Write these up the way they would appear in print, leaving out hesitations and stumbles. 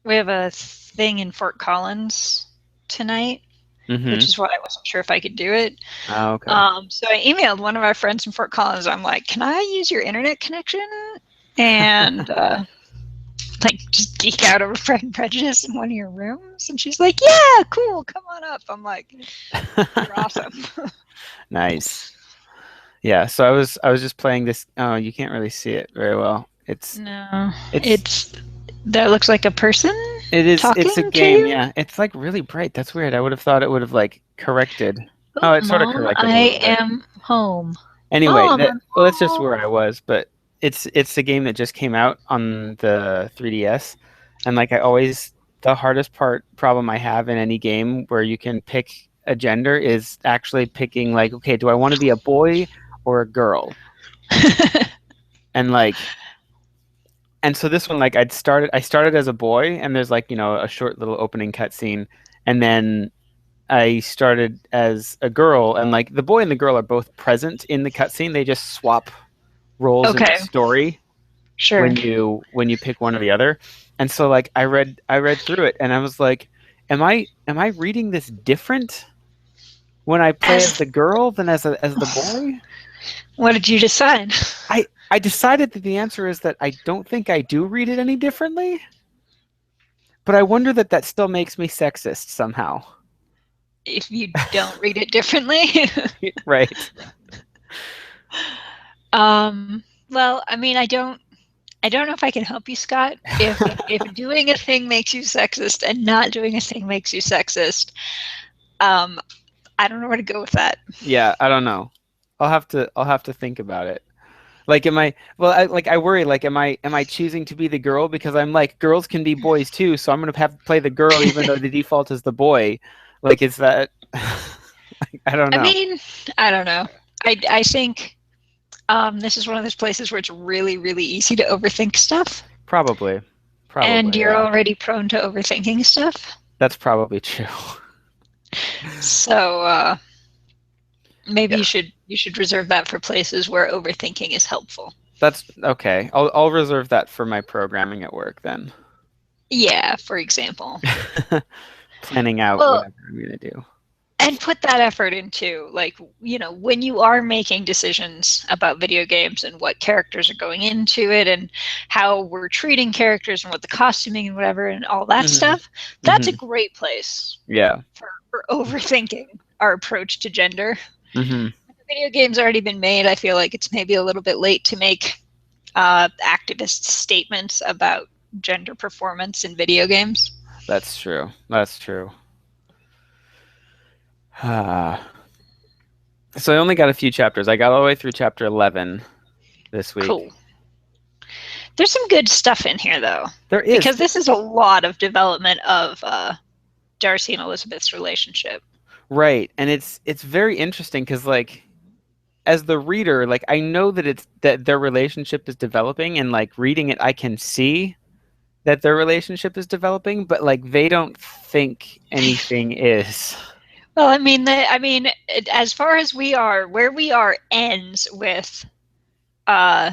we have a thing in Fort Collins tonight, Mm-hmm. which is why I wasn't sure if I could do it. Oh, okay. So I emailed one of our friends from Fort Collins. I'm like, can I use your internet connection? And like just geek out over Pride and Prejudice in one of your rooms? And she's like, yeah, cool, come on up. I'm like, you're awesome. Nice. Yeah, so I was just playing this. Oh, you can't really see it very well. No, It's it's that looks like a person it's a talking to game, you. yeah. It's like really bright. That's weird. I would have thought it would have like corrected. Oh, Oh, it sort of mom, corrected a little I bit. am home. Anyway, Mom, that I'm well, that's just where home. I was, but it's a game that just came out on the 3DS, and like I always, the hardest problem I have in any game where you can pick a gender is actually picking like, okay, do I want to be a boy or a girl? And like, and so this one, like I started as a boy, and there's like, a short little opening cutscene, and then I started as a girl, and like the boy and the girl are both present in the cutscene. They just swap roles in the Okay, story sure. when you pick one or the other. And so like I read through it, and I was like, am I reading this different when I play as As the girl than as the boy? what did you decide? I decided that the answer is that I don't think I do read it any differently, but I wonder that still makes me sexist somehow. If you don't read it differently. Right. Well, I mean, I don't know if I can help you, Scott. If doing a thing makes you sexist and not doing a thing makes you sexist, um, I don't know where to go with that. Yeah, I don't know. I'll have to think about it. Like, am I? Well, I worry. Like, am I choosing to be the girl because I'm like girls can be boys too, so I'm gonna have to play the girl even though the default is the boy. Like, is that? I don't I know. mean, I don't know. I think this is one of those places where it's really, really easy to overthink stuff, Probably, and probably, you're yeah. already prone to overthinking stuff. That's probably true. So maybe Yeah, you should reserve that for places where overthinking is helpful. that's okay. I'll reserve that for my programming at work then. Yeah, for example. Planning out Well, whatever I'm gonna do. and put that effort into, like, when you are making decisions about video games and what characters are going into it and how we're treating characters and what the costuming and whatever and all that Hmm. stuff, that's a Hmm. great place Yeah. for overthinking our approach to gender. Hmm. The video game's already been made. I feel like it's maybe a little bit late to make activist statements about gender performance in video games. That's true. That's true. Ah. So I only got a few chapters. I got all the way through chapter 11 this week. Cool. There's some good stuff in here, though, There is. because this is a lot of development of Darcy and Elizabeth's relationship. Right. And it's very interesting because like as the reader, like I know that their relationship is developing, and like reading it I can see that their relationship is developing, but like they don't think anything is. Well, I mean, as far as where we are ends with uh,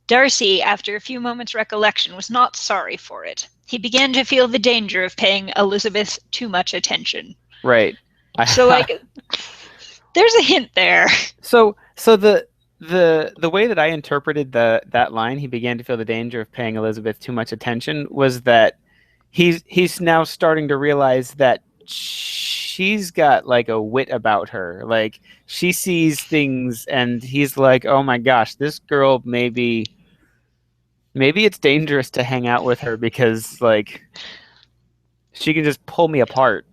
Darcy, after a few moments' recollection, was not sorry for it. He began to feel the danger of paying Elizabeth too much attention. Right. So, I, like, there's a hint there. so the way that I interpreted that line, he began to feel the danger of paying Elizabeth too much attention, was that he's now starting to realize that she's got like a wit about her. Like she sees things, and he's like, "Oh my gosh, this girl maybe it's dangerous to hang out with her because like she can just pull me apart."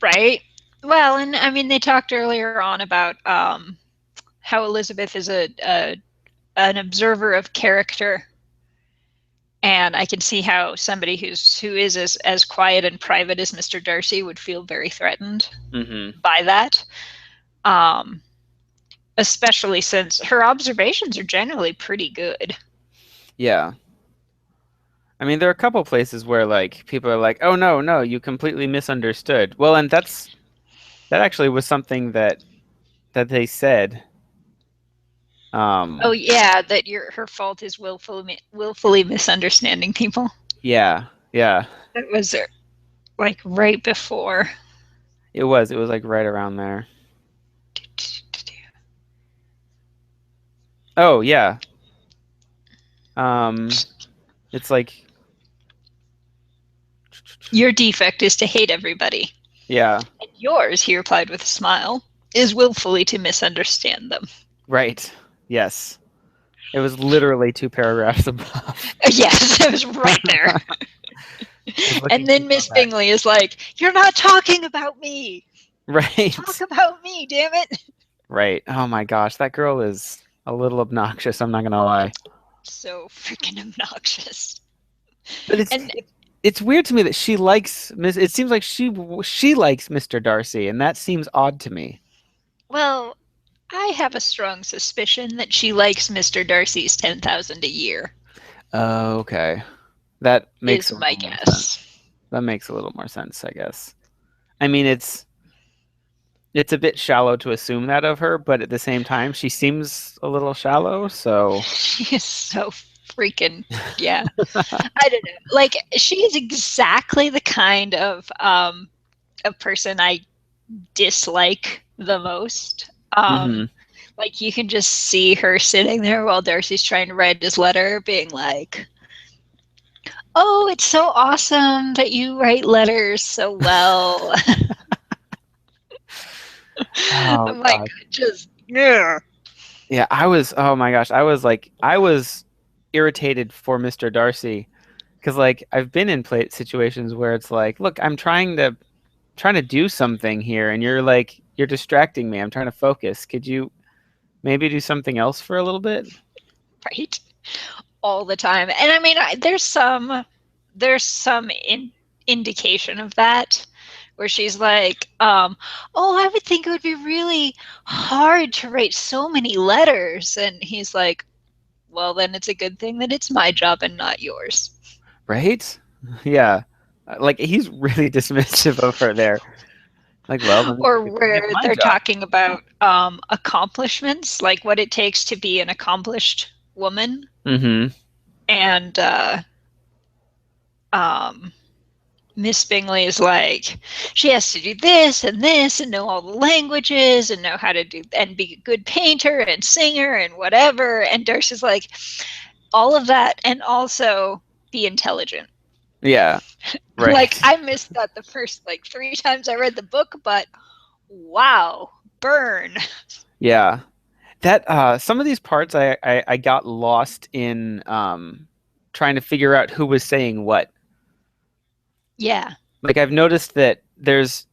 Right? Well, and I mean, they talked earlier on about how Elizabeth is an observer of character, and I can see how somebody who is as quiet and private as Mr. Darcy would feel very threatened Mhm. by that. Um, Especially since her observations are generally pretty good. Yeah. I mean, there are a couple places where like people are like, "Oh no, no, you completely misunderstood." Well, and that actually was something that they said. Oh Um, yeah, that her fault is willfully misunderstanding people. yeah. Yeah, It was like right before. it was. It was like right around there. Oh yeah. Um, it's like Your defect is to hate everybody. yeah, And yours, he replied with a smile, is willfully to misunderstand them. right. Yes. It was literally two paragraphs above. Yes, it was right there. I was looking And to then go Miss back. Bingley is like, "You're not talking about me. Talk Right. about me, damn it." Right. Oh my gosh, that girl is a little obnoxious, I'm not gonna lie. So freaking obnoxious. But And it's weird to me that she likes Miss it seems like she likes Mr. Darcy, and that seems odd to me. well, I have a strong suspicion that she likes Mr. Darcy's 10,000 a year. Oh, okay. That makes Is a my little more sense. guess. That makes a little more sense, I guess. I mean, it's a bit shallow to assume that of her, but at the same time, she seems a little shallow, so She is so freaking yeah. I don't know. Like she is exactly the kind of person I dislike the most. hmm Like you can just see her sitting there while Darcy's trying to write his letter, being like, "Oh, it's so awesome that you write letters so well." Oh I'm like, God. just yeah, Yeah, I was, oh my gosh, I was irritated for Mr. Darcy because like I've been in play situations where it's like, look, I'm trying to do something here and you're distracting me. I'm trying to focus. Could you maybe do something else for a little bit? right, all the time. And I mean, there's some indication of that where she's like, "Oh, I would think it would be really hard to write so many letters," and he's like, "Well, then it's a good thing that it's my job and not yours." Right? Yeah. Like he's really dismissive of her there. Like, well, then it's a Or good thing it's where my they're job. talking about accomplishments, like what it takes to be an accomplished woman, hmm and um, Miss Bingley is like, she has to do this and know all the languages and know how to do and be a good painter and singer and whatever. And Darcy's like, all of that and also be intelligent. Yeah, Like right. I missed that the first like three times I read the book, but wow, burn. Yeah. That some of these parts I got lost in trying to figure out who was saying what. Yeah, Like I've noticed that there's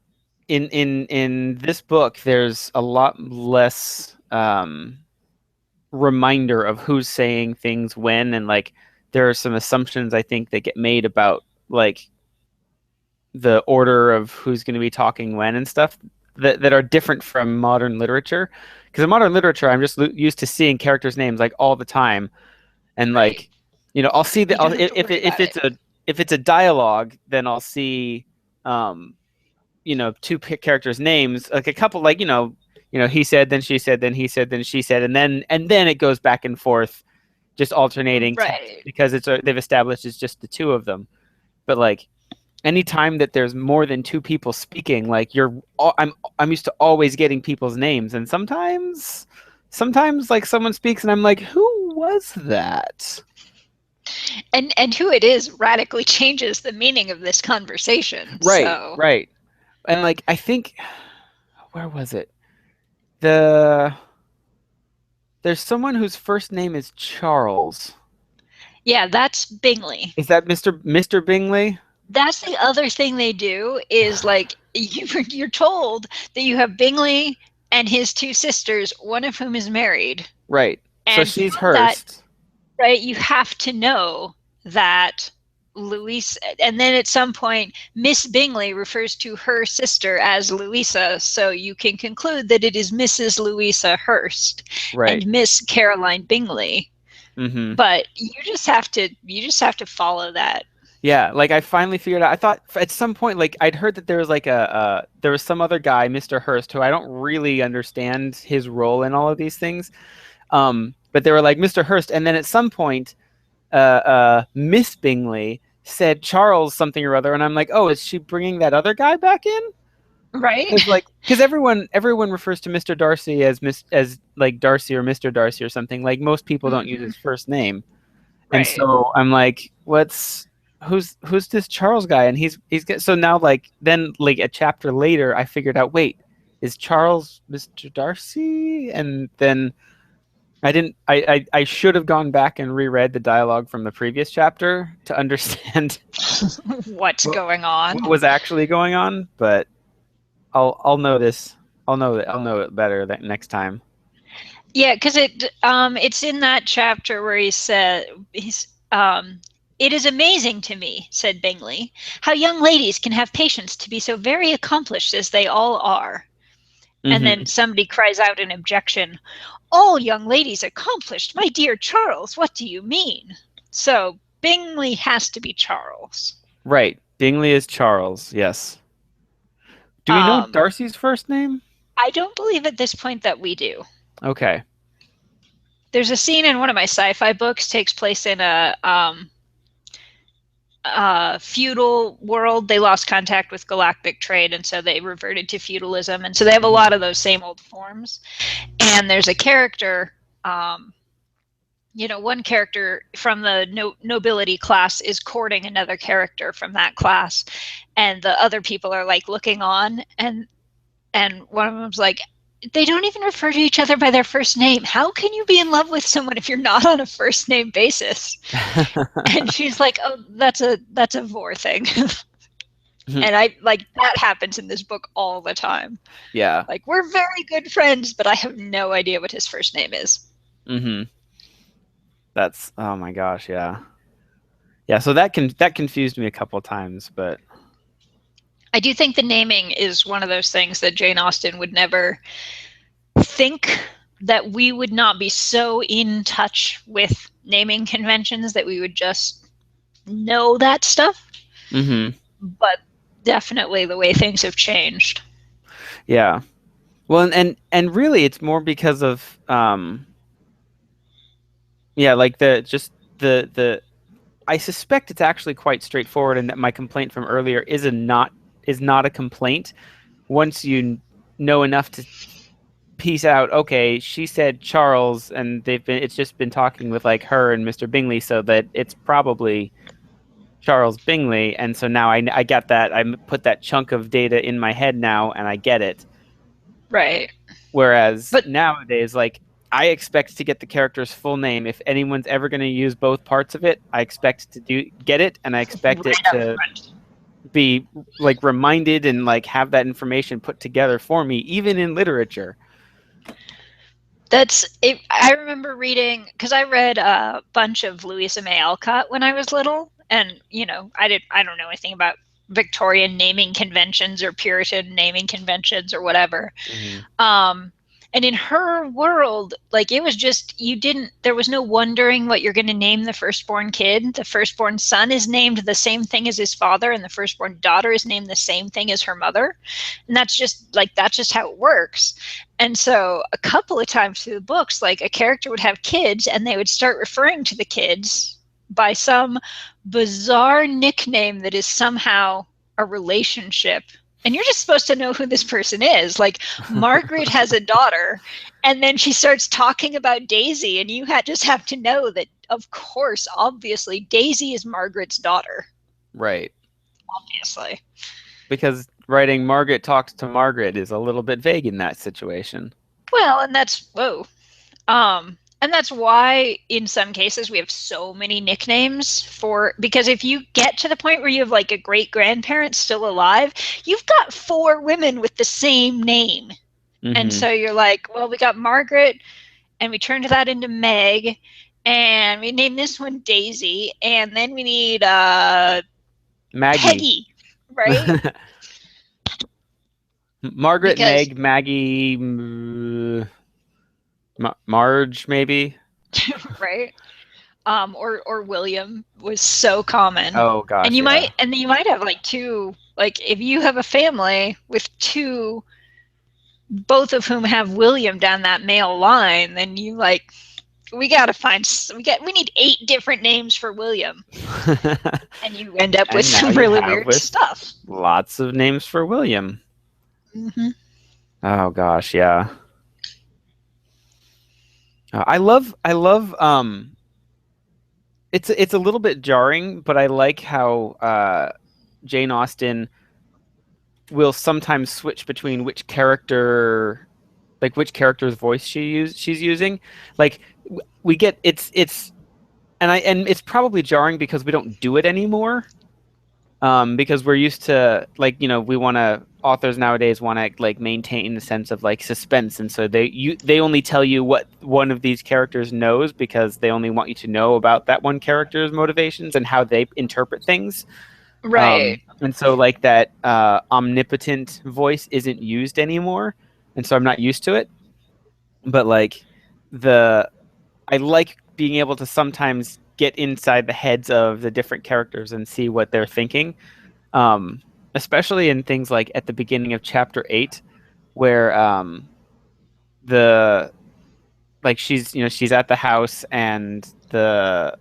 in this book there's a lot less reminder of who's saying things when, and like there are some assumptions I think that get made about like the order of who's going to be talking when and stuff that are different from modern literature. Because in modern literature, I'm just used to seeing characters' names like all the time, and right. like I'll see You that don't have to worry if about it. if it's a dialogue, then I'll see um two characters' names, like a couple, like he said, then she said, then he said, then she said, and then it goes back and forth, just alternating text Right. because they've established it's just the two of them. But like anytime that there's more than two people speaking, like I'm used to always getting people's names, and sometimes like someone speaks and I'm like, who was that? And who it is radically changes the meaning of this conversation. Right, So right. And like I think where was it? The There's someone whose first name is Charles. yeah, that's Bingley. Is that Mr. Bingley? That's the other thing they do is like you're told that you have Bingley and his two sisters, one of whom is married. Right. So And she's from that, Hearst. right, you have to know that Louisa, and then at some point, Miss Bingley refers to her sister as Louisa, so you can conclude that it is Mrs. Louisa Hurst Right. and Miss Caroline Bingley. Mm-hmm. But you just have to follow that. Yeah, like I finally figured out. I thought at some point, like I'd heard that there was like there was some other guy, Mr. Hurst, who I don't really understand his role in all of these things. But they were like Mr. Hurst, and then at some point, Miss Bingley said Charles something or other, and I'm like, oh, is she bringing that other guy back in? Right? Because everyone refers to Mr. Darcy as like Darcy or Mr. Darcy or something. Like most people don't use Mhm. his first name, and Right. so I'm like, who's this Charles guy? And so now like then like a chapter later, I figured out, wait, is Charles Mr. Darcy? And then I didn't. I should have gone back and reread the dialogue from the previous chapter to understand What's what, going on? what was actually going on. But I'll know this. I'll know it better that next time. Yeah, because it's in that chapter where it is amazing to me, said Bingley, how young ladies can have patience to be so very accomplished as they all are. And then Hmm. somebody cries out in objection, all young ladies accomplished? My dear Charles, what do you mean? So Bingley has to be Charles. Right. Bingley is Charles. Yes. Do we know Um, Darcy's first name? I don't believe at this point that we do. Okay. There's a scene in one of my sci-fi books takes place in a feudal world. They lost contact with galactic trade, and so they reverted to feudalism. And so they have a Hmm. lot of those same old forms. And there's a character, one character from the nobility class is courting another character from that class, and the other people are like looking on, and one of them's like, they don't even refer to each other by their first name. How can you be in love with someone if you're not on a first name basis? And she's like, oh, that's a vor thing. And I like that happens in this book all the time. Yeah. Like, we're very good friends, but I have no idea what his first name is. Hmm. That's oh my gosh, yeah. Yeah, so that confused me a couple times, but I do think the naming is one of those things that Jane Austen would never think, that we would not be so in touch with naming conventions that we would just know that stuff. hmm. But definitely the way things have changed. Yeah. Well, and really it's more because of yeah, like the I suspect it's actually quite straightforward and that my complaint from earlier is not a complaint once you know enough to piece out, okay, she said Charles and it's just been talking with like her and Mr. Bingley so that it's probably Charles Bingley, and so now I get that. I put that chunk of data in my head now and I get it. Right. Whereas But nowadays, like I expect to get the character's full name. If anyone's ever going to use both parts of it, I expect to get it, and I expect it right up to front. be like reminded and like have that information put together for me, even in literature. That's it. I remember reading, because I read a bunch of Louisa May Alcott when I was little, and I don't know anything about Victorian naming conventions or Puritan naming conventions or whatever. Hmm. Um, and in her world, like, it was just, there was no wondering what you're going to name the firstborn kid. The firstborn son is named the same thing as his father, and the firstborn daughter is named the same thing as her mother. And that's just how it works. And so a couple of times through the books, like, a character would have kids and they would start referring to the kids by some bizarre nickname that is somehow a relationship, and you're just supposed to know who this person is. Like, Margaret has a daughter, and then she starts talking about Daisy, and just have to know that, of course, obviously, Daisy is Margaret's daughter. Right. Obviously. Because writing Margaret talks to Margaret is a little bit vague in that situation. Well, and that's whoa. And that's why in some cases we have so many nicknames because if you get to the point where you have like a great grandparent still alive, you've got four women with the same name. And Hmm. so you're like, well, we got Margaret, and we turned that into Meg, and we named this one Daisy, and then we need Maggie. Peggy, right? Margaret, Because Meg, Maggie, Marge, maybe. right? Or William was so common. Oh And gosh, yeah. you might have like two, like, if you have a family with two, both of whom have William down that male line, then you like we gotta find we need 8 different names for William, and you end up with And now some you really have weird with stuff. lots of names for William. Hmm. Oh gosh, yeah. I love it's a little bit jarring, but I like how Jane Austen will sometimes switch between which character's voice she's using. Like we get it's and it's probably jarring because we don't do it anymore. Because we're used to like we want to authors nowadays want to like maintain the sense of like suspense, and so they only tell you what one of these characters knows because they only want you to know about that one character's motivations and how they interpret things. Right. And so like that omnipotent voice isn't used anymore, and so I'm not used to it. But like the I like being able to sometimes get inside the heads of the different characters and see what they're thinking, um, especially in things like at the beginning of chapter 8, where the like she's at the house and the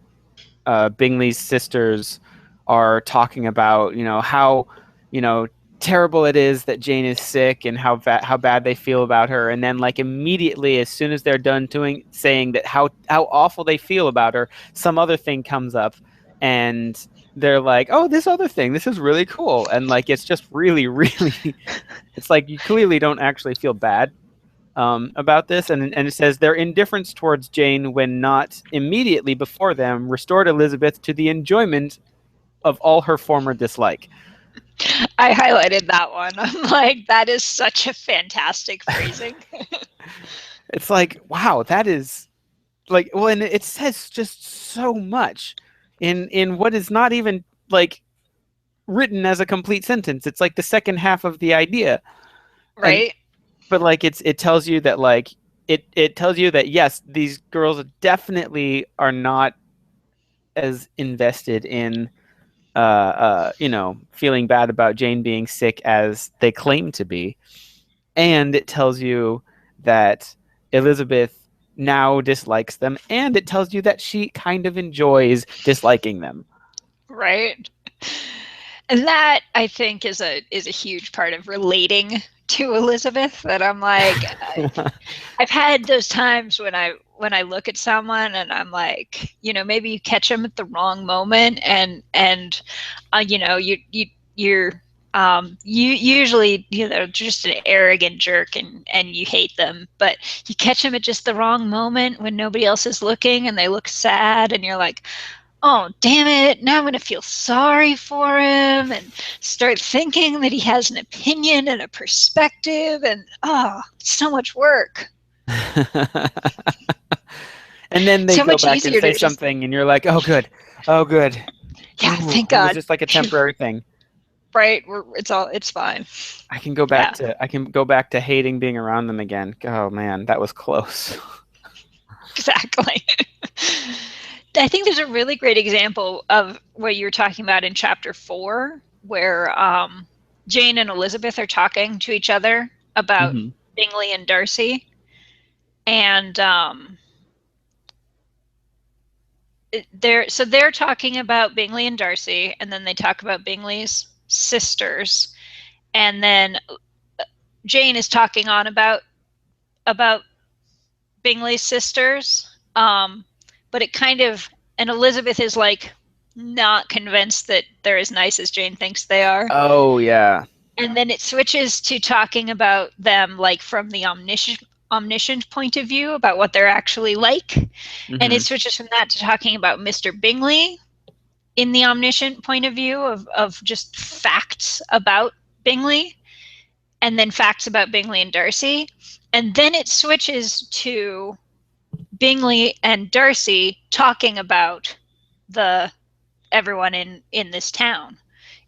Bingley's sisters are talking about how you know terrible it is that Jane is sick and how bad they feel about her, and then like immediately as soon as they're done doing saying that how awful they feel about her, some other thing comes up, and they're like, oh, this other thing, this is really cool, and like it's just really really it's like you clearly don't actually feel bad about this, and it says their indifference towards Jane, when not immediately before them, restored Elizabeth to the enjoyment of all her former dislike. I highlighted that one. I'm like, that is such a fantastic phrasing. It's like, wow, that is like, well, and it says just so much in what is not even like written as a complete sentence. It's like the second half of the idea, and Right? but like it tells you that like it tells you that yes, these girls definitely are not as invested in feeling bad about Jane being sick as they claim to be. And it tells you that Elizabeth now dislikes them, and it tells you that she kind of enjoys disliking them. Right? And that I think is a huge part of relating to Elizabeth, that I'm like, I've had those times when I look at someone and I'm like, maybe you catch them at the wrong moment, and you're you usually just an arrogant jerk, and you hate them, but you catch them at just the wrong moment when nobody else is looking and they look sad, and you're like, oh, damn it, now I'm going to feel sorry for him and start thinking that he has an opinion and a perspective, and oh, so much work. And then they So go much back and easier say to just, something, and you're like, oh, good. Oh, good. yeah, Ooh, thank it was God. just like a temporary thing. Right? It's fine. Yeah, I can go back to hating being around them again. Oh man, that was close. exactly. I think there's a really great example of what you were talking about in chapter 4, where Jane and Elizabeth are talking to each other about Hmm. Bingley and Darcy. And they're talking about Bingley and Darcy, and then they talk about Bingley's sisters, and then Jane is talking on about Bingley's sisters, but it kind of, and Elizabeth is like not convinced that they're as nice as Jane thinks they are. Oh yeah. And then it switches to talking about them like from the omniscient point of view about what they're actually like. And it Hmm. switches from that to talking about Mr. Bingley in the omniscient point of view of just facts about Bingley, and then facts about Bingley and Darcy. And then it switches to Bingley and Darcy talking about the everyone in this town,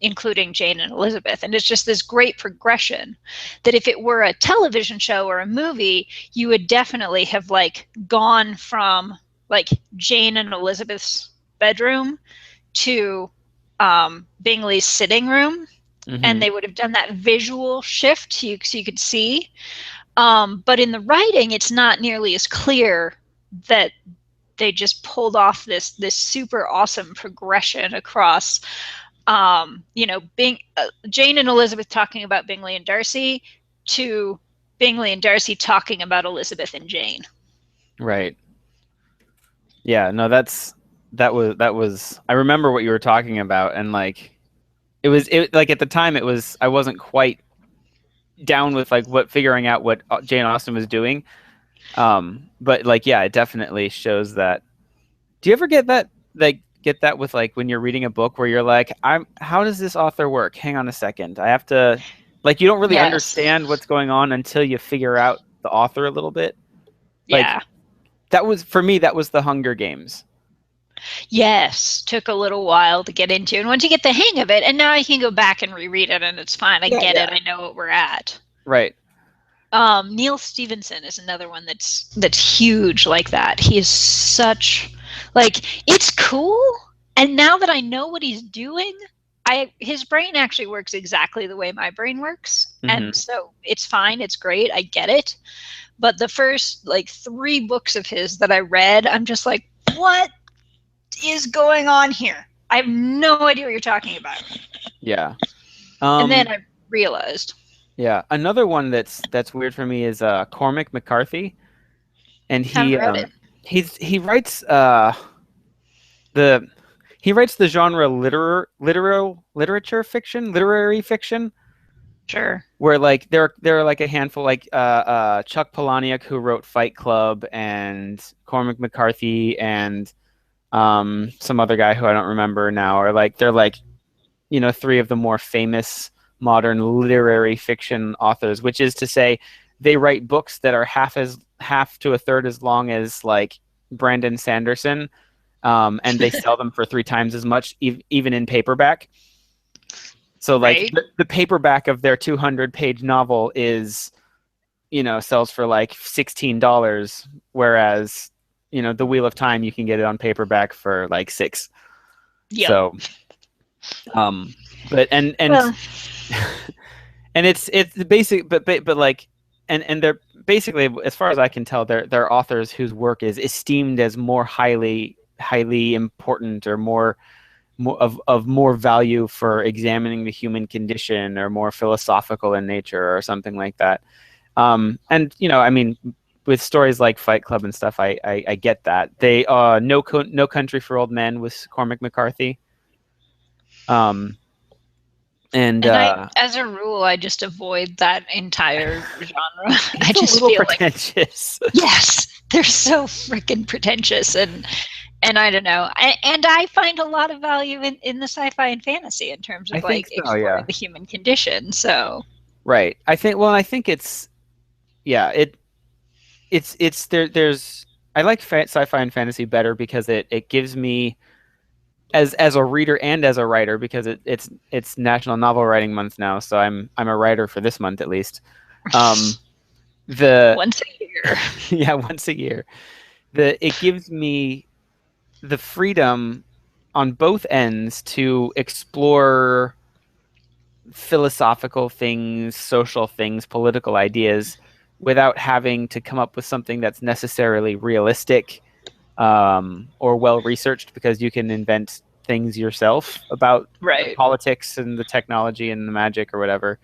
including Jane and Elizabeth. And it's just this great progression that if it were a television show or a movie, you would definitely have like gone from like Jane and Elizabeth's bedroom to Bingley's sitting room, and Hmm. they would have done that visual shift so you could see. But in the writing, it's not nearly as clear that they just pulled off this super awesome progression across, Jane and Elizabeth talking about Bingley and Darcy to Bingley and Darcy talking about Elizabeth and Jane. Right. Yeah, no, that was I remember what you were talking about, and like it like at the time it was I wasn't quite down with like what figuring out what Jane Austen was doing. But like yeah, it definitely shows that. Do you ever get that with like when you're reading a book where you're like, I'm how does this author work? Hang on a second. I have to like you don't really Yes. understand what's going on until you figure out the author a little bit. Like Yeah. that was for me that was the Hunger Games. Yes. Took a little while to get into. And once you get the hang of it, and now I can go back and reread it and it's fine. I Yeah, get it. yeah. I know what we're at. Right. Neil Stevenson is another one that's huge like that. He is such like it's cool. And now that I know what he's doing, his brain actually works exactly the way my brain works. Hmm. And so it's fine, it's great, I get it. But the first like 3 books of his that I read, I'm just like, what is going on here? I have no idea what you're talking about. Yeah. And then Um I realized. yeah. Another one that's weird for me is Cormac McCarthy, and Haven't read it. he writes the he writes the genre literature fiction, literary fiction, Sure. where like there are like a handful like Chuck Palahniuk who wrote Fight Club and Cormac McCarthy and some other guy who I don't remember now, or like they're like three of the more famous modern literary fiction authors, which is to say they write books that are half to a third as long as like Brandon Sanderson, and they sell them for 3 times as much, even in paperback. So like Right? the paperback of their 200-page novel is sells for like $16, whereas the Wheel of Time you can get it on paperback for like 6. Yep. So um but Well, and it's basic but like and they're basically, as far as I can tell, they're authors whose work is esteemed as more highly important, or more of more value for examining the human condition, or more philosophical in nature, or something like that. And I mean, with stories like Fight Club and stuff, I get that. They No Country for Old Men was Cormac McCarthy. Um, and and I, as a rule, I just avoid that entire genre. I it's a just little feel like, pretentious. yes, they're so freaking pretentious, and I don't know. And I find a lot of value in the sci-fi and fantasy in terms I of think like so, exploring yeah. the human condition. So, Right. I think it's yeah, it's there's I like sci-fi and fantasy better because it gives me, as a reader and as a writer, because it's National Novel Writing Month now, so I'm a writer for this month at least. Um the once a year. yeah, once a year. It gives me the freedom on both ends to explore philosophical things, social things, political ideas, without having to come up with something that's necessarily realistic, or well researched, because you can invent things yourself about the Right. politics and the technology and the magic or whatever.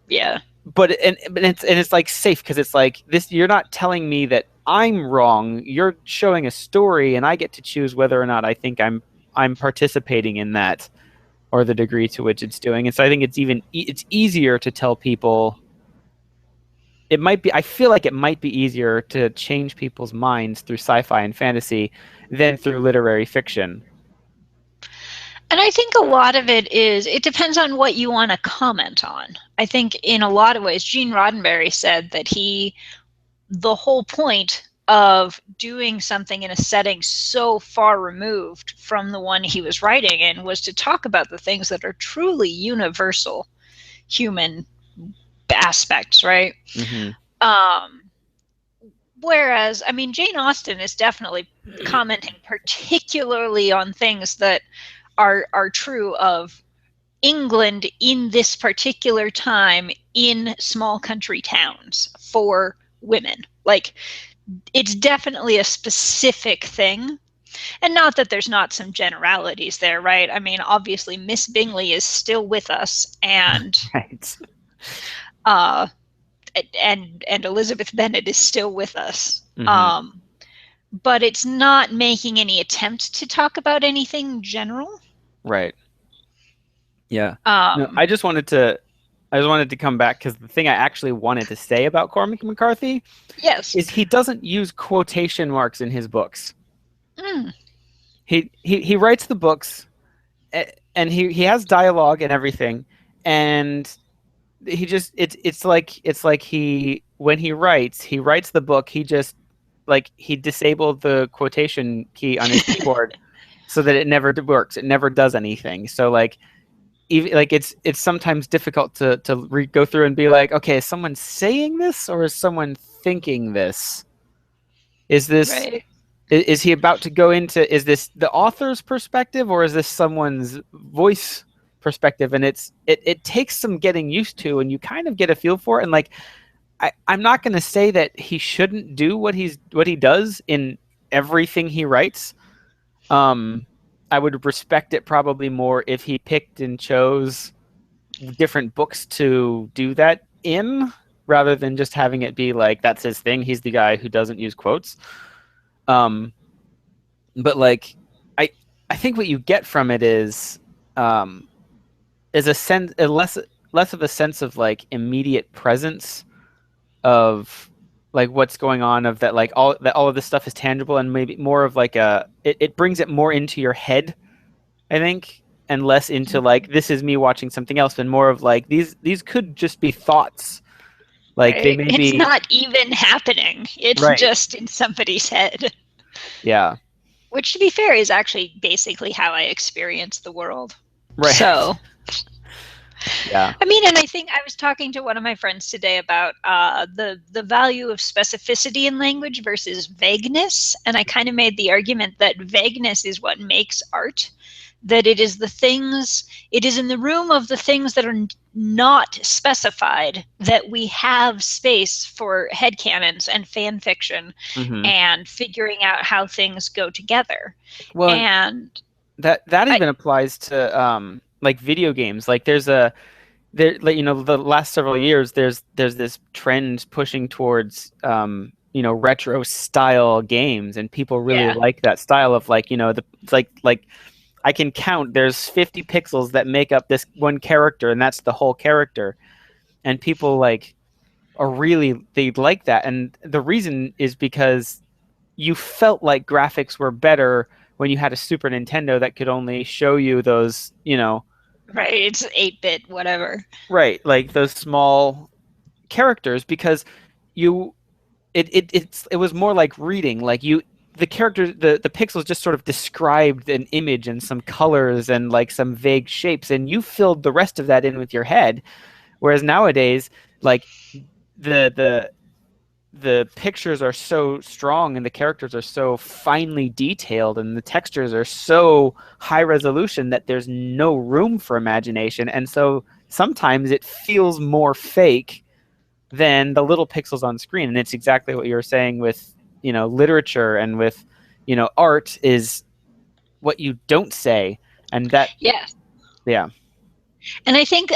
Yeah. But it's like safe, because it's like this, you're not telling me that I'm wrong, you're showing a story and I get to choose whether or not I think I'm participating in that, or the degree to which it's doing. And so I think it's easier to tell people. I feel like it might be easier to change people's minds through sci-fi and fantasy than through literary fiction. And I think a lot of it depends on what you want to comment on. I think in a lot of ways, Gene Roddenberry said that the whole point of doing something in a setting so far removed from the one he was writing in was to talk about the things that are truly universal human aspects, right? Hmm. Um, Whereas, I mean, Jane Austen is definitely commenting particularly on things that are true of England in this particular time in small country towns for women. Like it's definitely a specific thing. And not that there's not some generalities there, right? I mean, obviously, Miss Bingley is still with us, Right. uh, and Elizabeth Bennet is still with us. Hmm. But it's not making any attempt to talk about anything general. Right. Yeah. No, Um, I just wanted to come back because the thing I actually wanted to say about Cormac McCarthy yes. is he doesn't use quotation marks in his books. Mm, He writes the books, and he has dialogue and everything, and he just it's like he when he writes the book, he just like he disabled the quotation key on his keyboard so that it never works. It never does anything. So like even like it's sometimes difficult to go through and be like, okay, is someone saying this or is someone thinking this? Is this right. is he about to go into, is this the author's perspective or is this someone's voice perspective? And it takes some getting used to, and you kind of get a feel for it. And like I'm not going to say that he shouldn't do what he does in everything he writes. um I would respect it probably more if he picked and chose different books to do that in, rather than just having it be like that's his thing, he's the guy who doesn't use quotes. um but like I I think what you get from it um is a sense, a less of a sense of like immediate presence of like what's going on, of that like all of this stuff is tangible, and maybe more of like it brings it more into your head, I think, and less into like this is me watching something else, and more of like these could just be thoughts, like they Right. may It's be. not even happening. It's Right. just in somebody's head. Yeah. Which, to be fair, is actually basically how I experience the world. Right. So, Yeah. I mean, and I think I was talking to one of my friends today about the value of specificity in language versus vagueness, and I kind of made the argument that vagueness is what makes art. That it is the things, it is in the room of the things that are not specified that we have space for headcanons and fan fiction Hmm. and figuring out how things go together. Well, And that I, even applies to like video games. Like there's a there like the last several years there's this trend pushing towards retro style games, and people really yeah, like that style of like the it's like I can count, there's 50 pixels that make up this one character, and that's the whole character. And people like are really, they like that, and the reason is because you felt like graphics were better when you had a Super Nintendo that could only show you those, right, it's 8-bit, whatever. right, like those small characters, because you it was more like reading, like you the characters, the pixels just sort of described an image and some colors and like some vague shapes, and you filled the rest of that in with your head. Whereas nowadays, like the the pictures are so strong and the characters are so finely detailed and the textures are so high resolution that there's no room for imagination, and so sometimes it feels more fake than the little pixels on screen. And it's exactly what you were saying with literature and with art, is what you don't say. And that, Yeah. yeah. And I think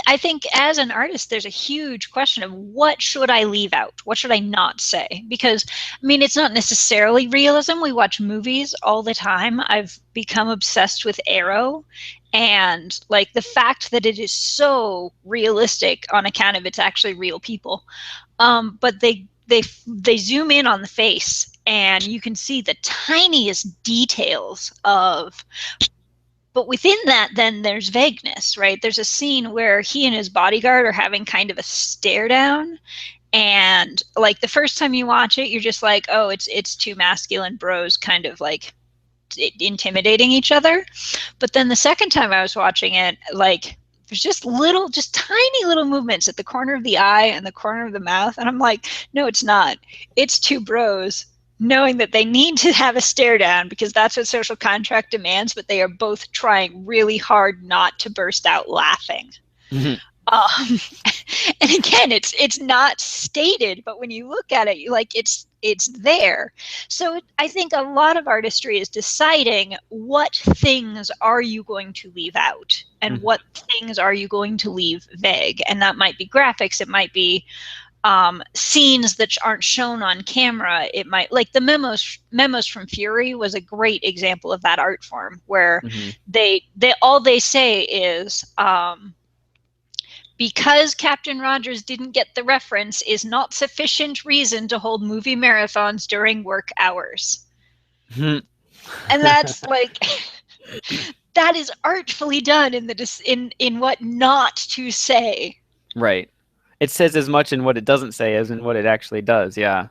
as an artist, there's a huge question of what should I leave out? What should I not say? Because I mean, it's not necessarily realism. We watch movies all the time. I've become obsessed with Arrow, and like the fact that it is so realistic on account of it's actually real people. But they zoom in on the face and you can see the tiniest details of, but within that then there's vagueness, right? There's a scene where he and his bodyguard are having kind of a stare down, and like the first time you watch it you're just like, oh, it's two masculine bros kind of like intimidating each other. But then the second time I was watching it, like there's just tiny little movements at the corner of the eye and the corner of the mouth, and I'm like, no, it's not. It's two bros knowing that they need to have a stare down because that's what social contract demands, but they are both trying really hard not to burst out laughing. Mhm. Um, and again, it's not stated, but when you look at it, like it's there. So I think a lot of artistry is deciding what things are you going to leave out and Mhm. what things are you going to leave vague. And that might be graphics, it might be scenes that aren't shown on camera. It might, like the memos from Fury was a great example of that art form, where Mhm. they all they say is because Captain Rogers didn't get the reference is not sufficient reason to hold movie marathons during work hours. Mhm. And that's like that is artfully done in the in what not to say. Right. It says as much in what it doesn't say as in what it actually does. Yeah.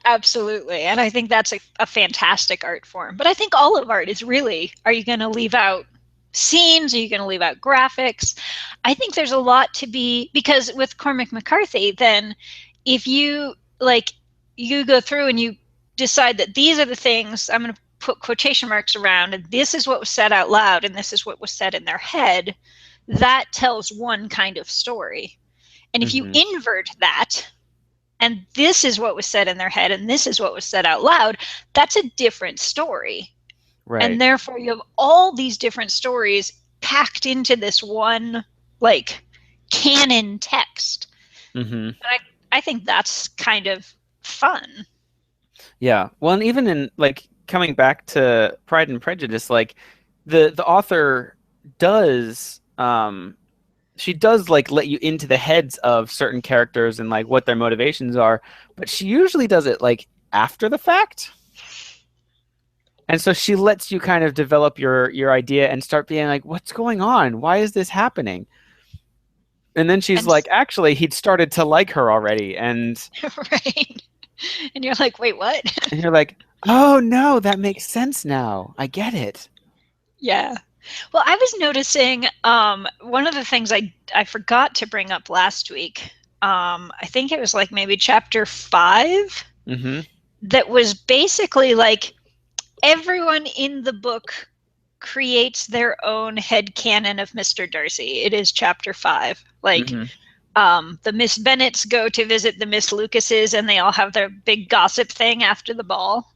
Absolutely. And I think that's a fantastic art form. But I think all of art is really, are you going to leave out scenes? Are you going to leave out graphics? I think there's a lot to be, because with Cormac McCarthy, then if you like, you go through and you decide that these are the things I'm going to put quotation marks around, and this is what was said out loud, and this is what was said in their head, that tells one kind of story. And if you Mhm. invert that, and this is what was said in their head and this is what was said out loud, that's a different story. And Right. therefore you have all these different stories packed into this one like canon text. Mhm. And I think that's kind of fun. Yeah. Well, and even in like coming back to Pride and Prejudice, like the author does she does like let you into the heads of certain characters and like what their motivations are, but she usually does it like after the fact. And so she lets you kind of develop your idea and start being like, what's going on? Why is this happening? And then she's And like, actually, he'd started to like her already. right. And you're like, wait, what? And you're like, oh no, that makes sense now. I get it. Yeah. Well, I was noticing one of the things I forgot to bring up last week. I think it was like maybe chapter 5, Mm-hmm. that was basically like everyone in the book creates their own head canon of Mr. Darcy. It is chapter 5. Like Mm-hmm. the Miss Bennets go to visit the Miss Lucases and they all have their big gossip thing after the ball.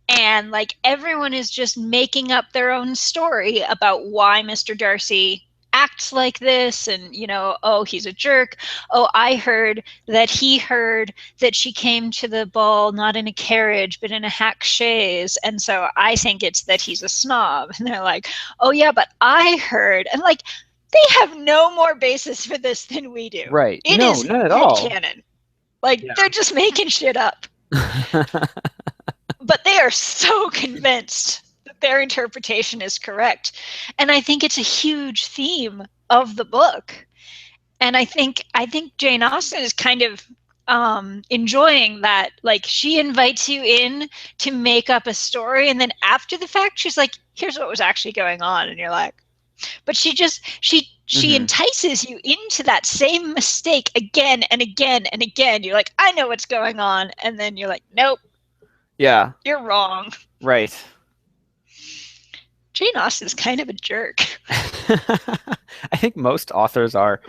And like everyone is just making up their own story about why Mr. Darcy acts like this, and oh, he's a jerk. Oh, I heard that he heard that she came to the ball not in a carriage but in a hack chaise, and so I think it's that he's a snob. And they're like, oh yeah, but I heard. And like they have no more basis for this than we do. Right. It No, is not at all. headcanon. Like Yeah. they're just making shit up, but they are so convinced that their interpretation is correct. And I think it's a huge theme of the book. And I think Jane Austen is kind of enjoying that. Like she invites you in to make up a story, and then after the fact, she's like, "Here's what was actually going on," and you're like, but she Mm-hmm. entices you into that same mistake again and again and again. You're like, I know what's going on, and then you're like, nope, Yeah. you're wrong. Right. Jane Austen's kind of a jerk. I think most authors are,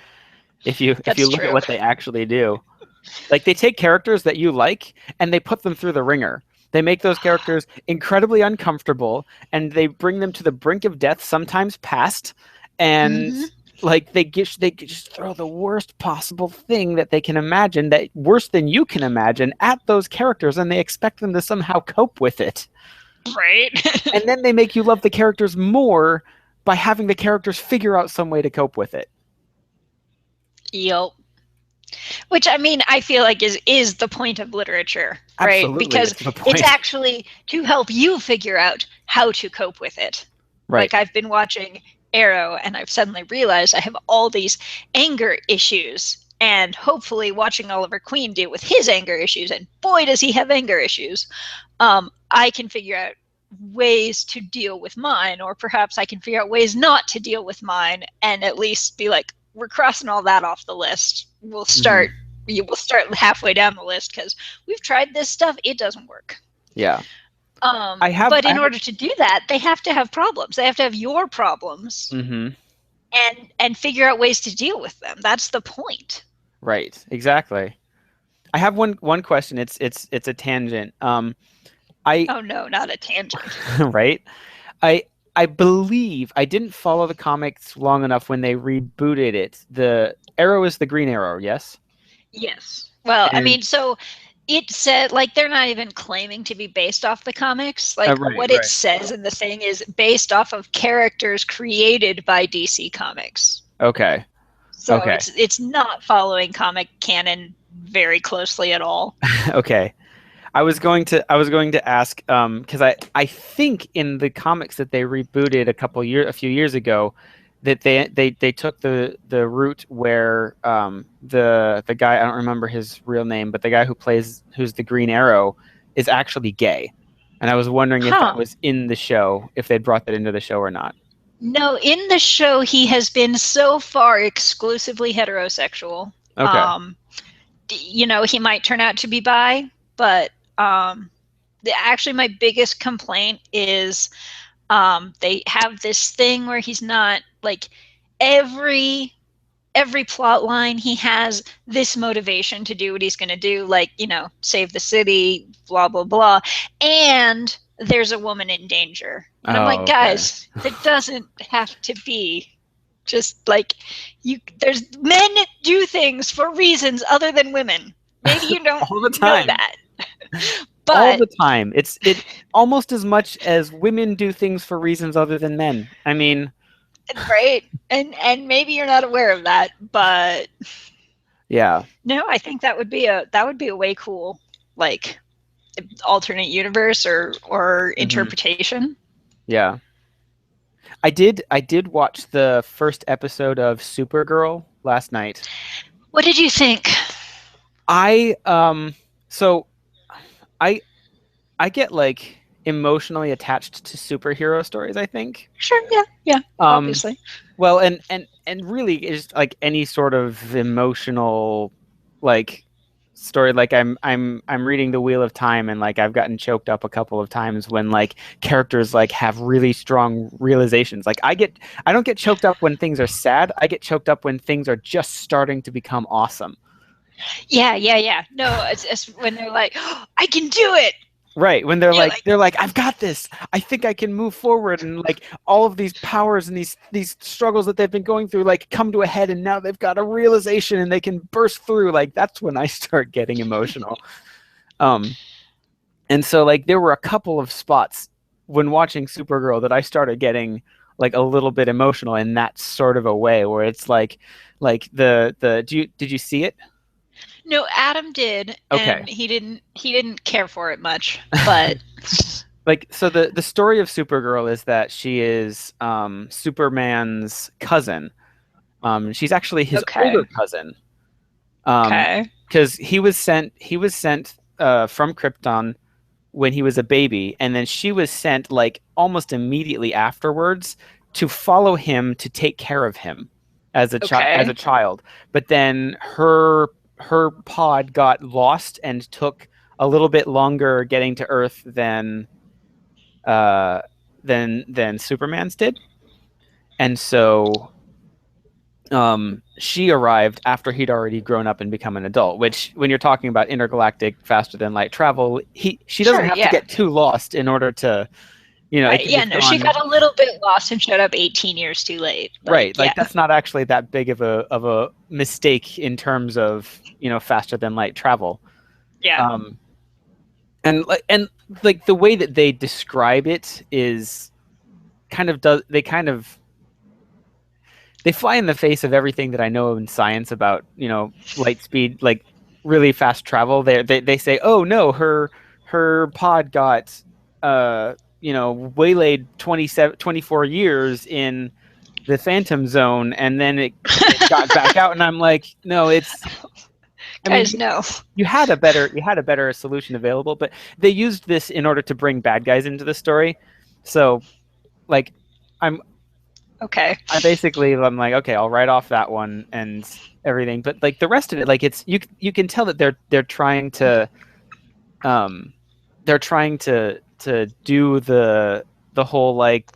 if you That's look at true. what they actually do. Like they take characters that you like and they put them through the ringer. They make those characters incredibly uncomfortable and they bring them to the brink of death, sometimes past, and Mm-hmm. like they just throw the worst possible thing that they can imagine, that worse than you can imagine, at those characters, and they expect them to somehow cope with it. Right? And then they make you love the characters more by having the characters figure out some way to cope with it. Yep. Which I mean, I feel like is the point of literature, right? Absolutely, Because it's the it's point. actually to help you figure out how to cope with it. Right. Like I've been watching Arrow and I've suddenly realized I have all these anger issues, and hopefully watching Oliver Queen deal with his anger issues, and boy does he have anger issues. I can figure out ways to deal with mine, or perhaps I can figure out ways not to deal with mine, and at least be like, we're crossing all that off the list. Mm-hmm. We'll start halfway down the list because we've tried this stuff, it doesn't work. Yeah. But I in have order to do that, they have to have problems. They have to have your problems mm-hmm. and figure out ways to deal with them. That's the point. Right. Exactly. I have one question. It's a tangent. I Oh no, not a tangent. right. I I believe I didn't follow the comics long enough when they rebooted it. The Arrow is the Green Arrow, yes? Yes. Well, I And mean, so it said, like, they're not even claiming to be based off the comics. Like, right, what it right. says in the thing is based off of characters created by DC Comics. Okay. So Okay. it's not following comic canon very closely at all. Okay. I was going to ask because I think in the comics that they rebooted a few years ago that they took the route where the guy, I don't remember his real name, but the guy who's the Green Arrow is actually gay. And I was wondering if that Huh. was in the show, if they'd brought that into the show or not. No, in the show, he has been so far exclusively heterosexual. Okay. Um, he might turn out to be bi, but actually, my biggest complaint is they have this thing where he's not like every every plot line he has this motivation to do what he's going to do, like save the city, blah blah blah, and there's a woman in danger, and I'm like, Oh, okay. guys, that doesn't have to be. Just like there's men do things for reasons other than women. Maybe you don't All the know time. that, All but the time. It almost as much as women do things for reasons other than men. I mean, right, and maybe you're not aware of that, but yeah. no, I think that would be a way cool, like, alternate universe or Hmm. interpretation. Yeah. I did watch the first episode of Supergirl last night. What did you think? I so I I get like emotionally attached to superhero stories, I think. Sure, yeah, yeah, Um obviously. well, and really is like any sort of emotional like story. Like I'm reading The Wheel of Time, and like I've gotten choked up a couple of times when like characters like have really strong realizations. Like I don't get choked up when things are sad. I get choked up when things are just starting to become awesome. Yeah, yeah, yeah. No, it's when they're like, oh, I can do it. Right, when You're like, they're like I've got this. I think I can move forward, and like all of these powers and these struggles that they've been going through like come to a head, and now they've got a realization and they can burst through. Like that's when I start getting emotional. Um and so like there were a couple of spots when watching Supergirl that I started getting like a little bit emotional in that sort of a way where it's like the did you see it? no, Adam did, Okay. and he didn't care for it much, but Like so the story of Supergirl is that she is Superman's cousin. She's actually his older okay, cousin. Um okay, because he was sent from Krypton when he was a baby, and then she was sent like almost immediately afterwards to follow him to take care of him as a okay, child. But then her pod got lost and took a little bit longer getting to Earth uh, than Superman's did, and so she arrived after he'd already grown up and become an adult. Which, when you're talking about intergalactic faster than light travel, she doesn't sure, have to yeah, get too lost in order to, it right, could yeah. have No, she gone got a little bit lost and showed up 18 years too late. Like, right. yeah, Like that's not actually that big of a mistake in terms of faster than light travel. yeah, Um, and like the way that they describe it is kind of does they kind of they fly in the face of everything that I know in science about light speed, like really fast travel. They say, oh no, her pod got waylaid 24 years in the Phantom Zone, and then it got back out, and I'm like, no, it's. I mean, guys, no, you had a better solution available, but they used this in order to bring bad guys into the story. So like, I'm okay, I'm like, okay, I'll write off that one and everything, but like the rest of it, like it's you can tell that um they're trying to do the whole like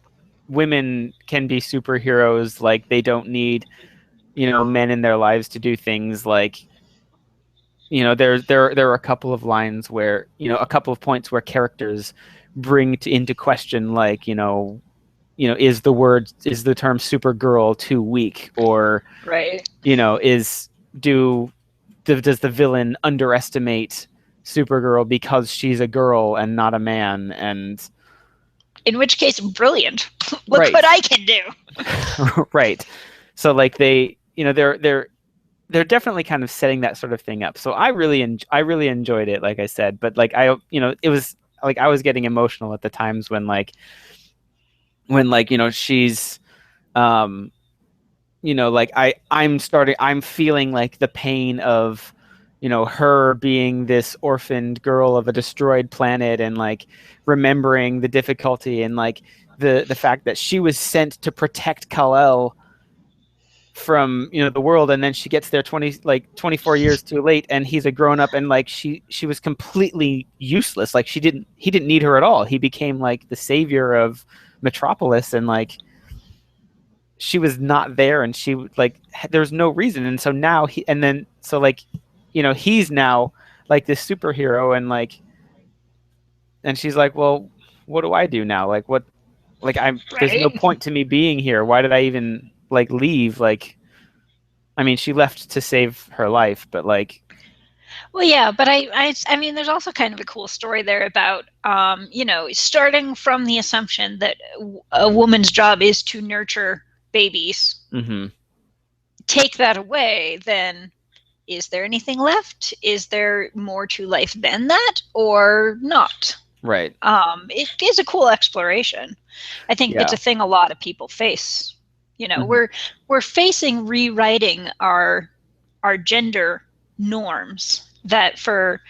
women can be superheroes, like they don't need, men in their lives to do things like, there are a couple of lines where, a couple of points where characters bring into question, like, is the term supergirl too weak, or, Right. is do does the villain underestimate Supergirl because she's a girl and not a man? And In which case, brilliant. Look right. what I can do. Right. So like they're definitely kind of setting that sort of thing up. So I really enjoyed it, like I said, but like it was like I was getting emotional at the times when she's um like I'm feeling like the pain of her being this orphaned girl of a destroyed planet, and like remembering the difficulty, and like the fact that she was sent to protect Kal-El from the world, and then she gets there 24 years too late, and he's a grown up, and like she was completely useless. Like he didn't need her at all. He became like the savior of Metropolis, and like she was not there, and she like there's no reason. And so now he's now like this superhero, and like and she's like, well, what do I do now? Like what, like there's no Right. point to me being here. Why did I even like leave? Like, I mean, she left to save her life, but like, Well, yeah, but I mean, there's also kind of a cool story there about, starting from the assumption that a woman's job is to nurture babies. mm-hmm, Take that away, then is there anything left? Is there more to life than that, or not? right. It is a cool exploration. I think it's Yeah. a thing a lot of people face. Mm-hmm, We're facing rewriting our gender norms that for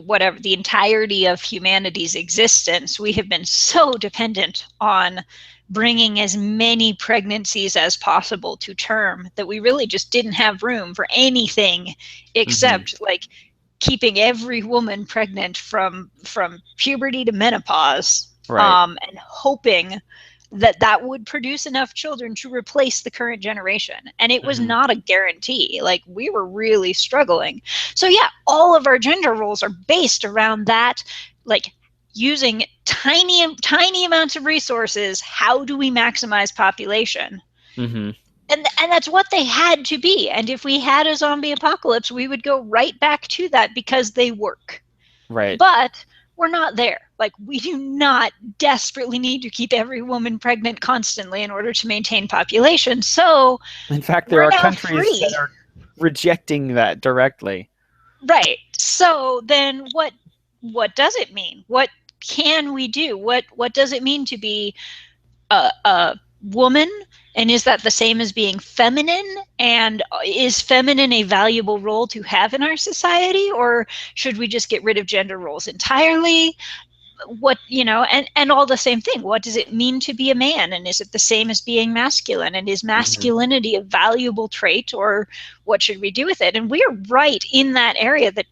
whatever the entirety of humanity's existence, we have been so dependent on bringing as many pregnancies as possible to term that we really just didn't have room for anything mm-hmm, except like keeping every woman pregnant from puberty to menopause, right. and hoping that that would produce enough children to replace the current generation. And it was Mm-hmm, not a guarantee. Like, we were really struggling. So yeah, all of our gender roles are based around that, like using tiny amounts of resources. How do we maximize population? mm-hmm, And that's what they had to be. And if we had a zombie apocalypse, we would go right back to that because they work. right. But we're not there. Like, we do not desperately need to keep every woman pregnant constantly in order to maintain population. So In fact, there we're are now countries that free. are rejecting that directly. Right. So then what does it mean? What can we do? What does it mean to be a woman? And is that the same as being feminine? And is feminine a valuable role to have in our society? Or should we just get rid of gender roles entirely? And all the same thing. What does it mean to be a man? And is it the same as being masculine? And is Mm-hmm. masculinity a valuable trait, or what should we do with it? And we're right in that area that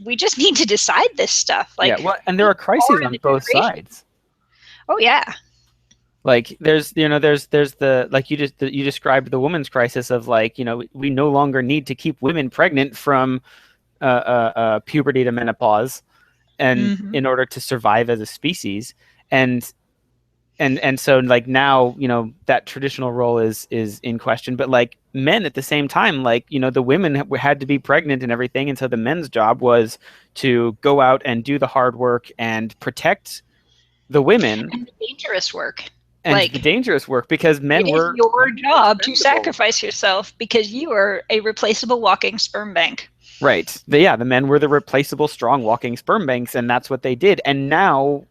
we just need to decide this stuff. Yeah, Like, well, and there who are crises are on the both generation? sides. Oh yeah. Like there's the, like you described the woman's crisis of, like, we no longer need to keep women pregnant from puberty to menopause, and Mm-hmm. in order to survive as a species. And and and so like now, that traditional role is in question, but like men at the same time, like, the women had to be pregnant and everything, and so the men's job was to go out and do the hard work and protect the women And the dangerous work. and the Like, dangerous work, because it is your men were job to expendable. sacrifice yourself because you are a replaceable walking sperm bank. Right. The men were the replaceable strong walking sperm banks, and that's what they did. And now,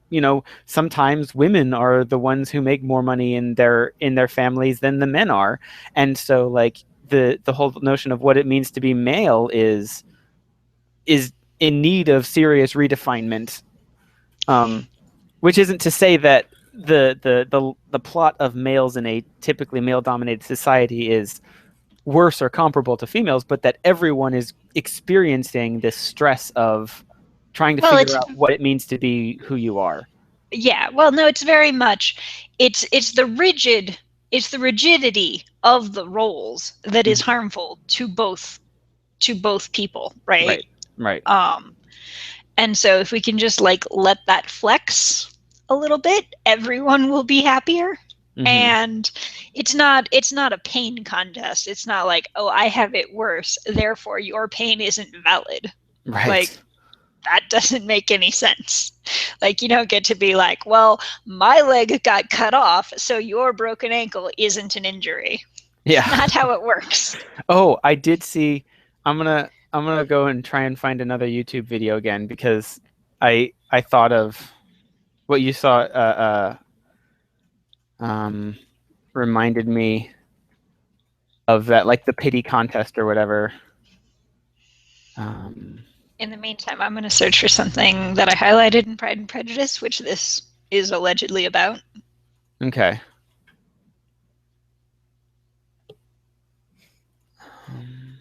sometimes women are the ones who make more money in their families than the men are. And so like the whole notion of what it means to be male is in need of serious redefinement. Which isn't to say that the plot of males in a typically male dominated society is worse or comparable to females, but that everyone is experiencing this stress of trying to Well, figure it's out what it means to be who you are. Yeah, well, no, it's very much it's the rigidity of the roles that is Mhm. harmful to both people, right? Right. Right. Um, and so if we can just like let that flex a little bit, everyone will be happier. Hmm. And it's not a pain contest. It's not like, oh, I have it worse, therefore your pain isn't valid. Like Right. that doesn't make any sense. Like, you don't get to be like, well, my leg got cut off, so your broken ankle isn't an injury. It's Yeah. not how it works. Oh, I did see. I'm gonna go and try and find another YouTube video again because I thought of what you saw. Um, reminded me of that, like the pity contest or whatever. Um, In the meantime, I'm going to search for something that I highlighted in Pride and Prejudice, which this is allegedly about. okay. Um,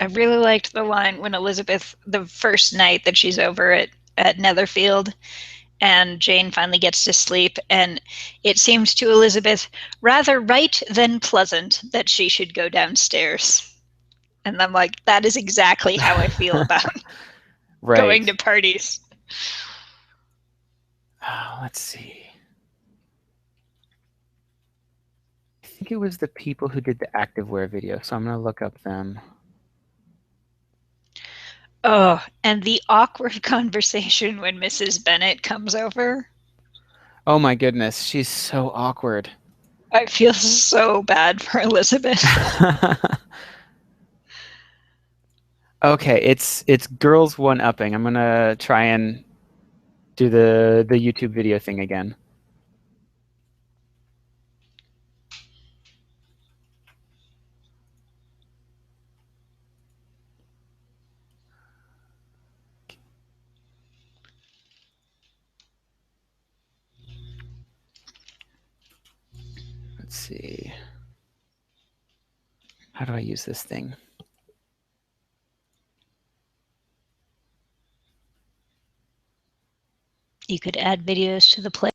I really liked the line when Elizabeth, the first night that she's over at Netherfield, and Jane finally gets to sleep, and it seems to Elizabeth rather right than pleasant that she should go downstairs. And I'm like, that is exactly how I feel about going right. to parties. Let's see. I think it was the people who did the activewear video, so I'm gonna look up them. Oh, and the awkward conversation when Mrs. Bennet comes over. Oh my goodness, she's so awkward. I feel so bad for Elizabeth. Okay, it's girls one upping. I'm gonna try and do the YouTube video thing again. Let's see. How do I use this thing? You could add videos to the play.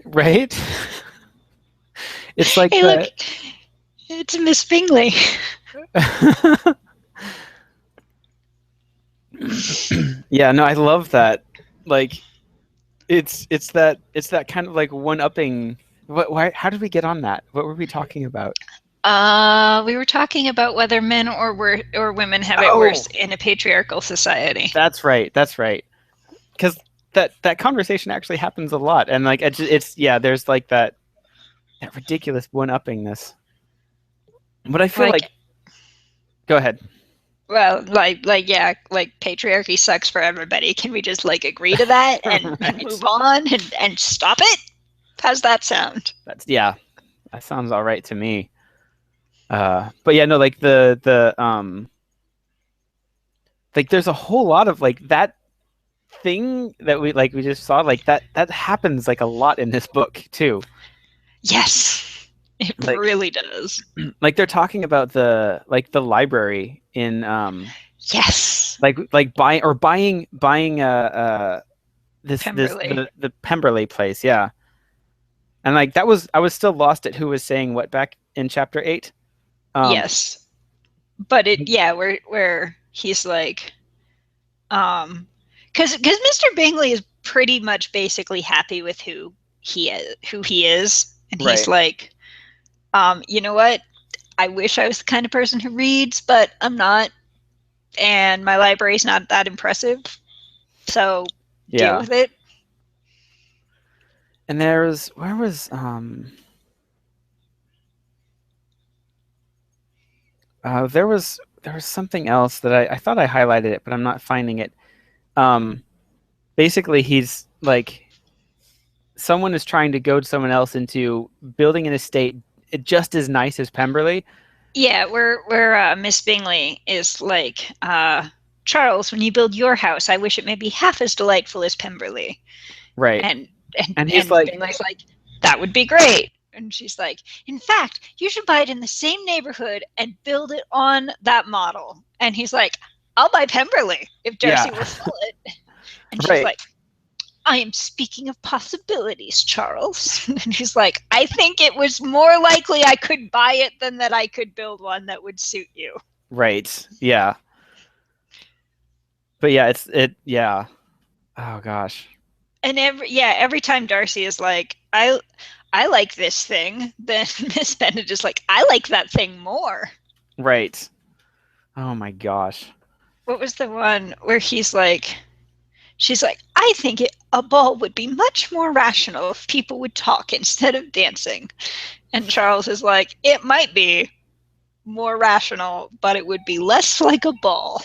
right? It's like Hey, look, the it's Miss Bingley. yeah, no, I love that. Like it's that kind of like one upping. What? Why? How did we get on that? What were we talking about? We were talking about whether men or women have it worse Oh, in a patriarchal society. that's right. That's right. Because that conversation actually happens a lot, and like it's yeah, there's like that ridiculous one uppingness. But I feel Like, like go ahead. well, yeah, like patriarchy sucks for everybody. Can we just like agree to that and Right. move on and stop it? How's that sound? That's yeah. That sounds all right to me. But yeah, no, like the like there's a whole lot of like that thing that we just saw like that happens like a lot in this book too. Yes, it Like really does. like they're talking about the library in Yes, like buying this Pemberley. the Pemberley place, yeah. And like that was I was still lost at who was saying what back in chapter 8. Um Yes, but it yeah, where he's like, because Mr. Bingley is pretty much basically happy with who he is, and he's right. like, you know what? I wish I was the kind of person who reads, but I'm not, and my library's not that impressive, so deal Yeah. with it. And there's where was there was something else that I thought I highlighted it, but I'm not finding it. Um Basically he's like someone is trying to goad someone else into building an estate just as nice as Pemberley. Yeah, where Miss Bingley is like, Charles, when you build your house, I wish it may be half as delightful as Pemberley. Right. And And he's and like, Bingley's like, that would be great. And she's like, in fact, you should buy it in the same neighborhood and build it on that model. And he's like, I'll buy Pemberley if yeah, Darcy will sell it. And she's right, like, I am speaking of possibilities, Charles. And she's like, I think it was more likely I could buy it than that I could build one that would suit you. right. Yeah. But yeah, yeah. Oh gosh. And every time Darcy is like, I like this thing, then Miss Bennet is like, I like that thing more. Right. Oh my gosh. What was the one where she's like, I think a ball would be much more rational if people would talk instead of dancing. And Charles is like, it might be more rational, but it would be less like a ball.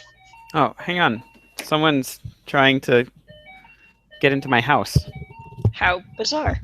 Oh, hang on. Someone's trying to get into my house. How bizarre.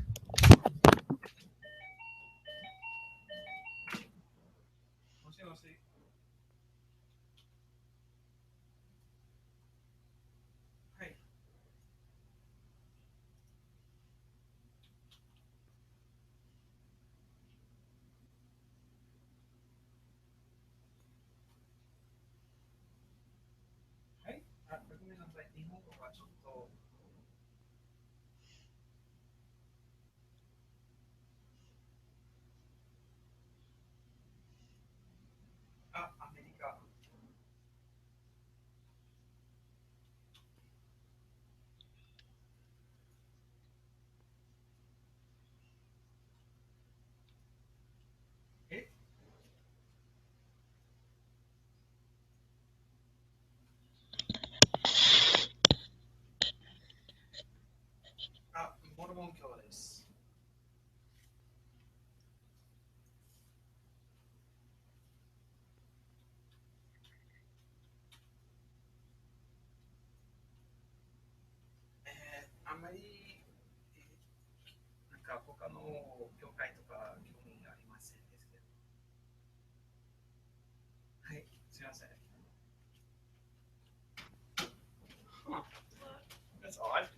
That's odd.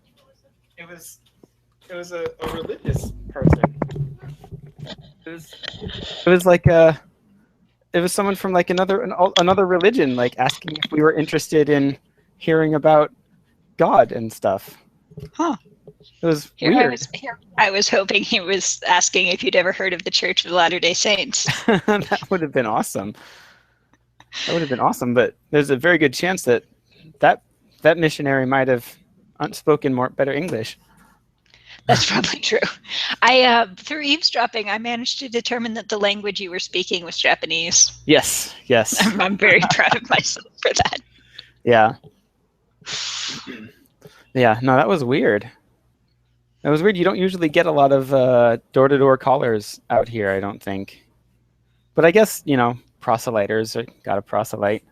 It was a religious person. It was like it was someone from like another religion like asking if we were interested in hearing about God and stuff. Huh. It was Here I weird. was I was hoping he was asking if you'd ever heard of the Church of Latter-day Saints. That would have been awesome. That would have been awesome, but there's a very good chance that that that missionary might have spoken more better English. That's probably true. I through eavesdropping, I managed to determine that the language you were speaking was Japanese. Yes, yes. I'm very proud of myself for that. Yeah. Yeah, no, that was weird. That was weird. You don't usually get a lot of door-to-door callers out here, I don't think. But I guess, proselyters got to proselyte.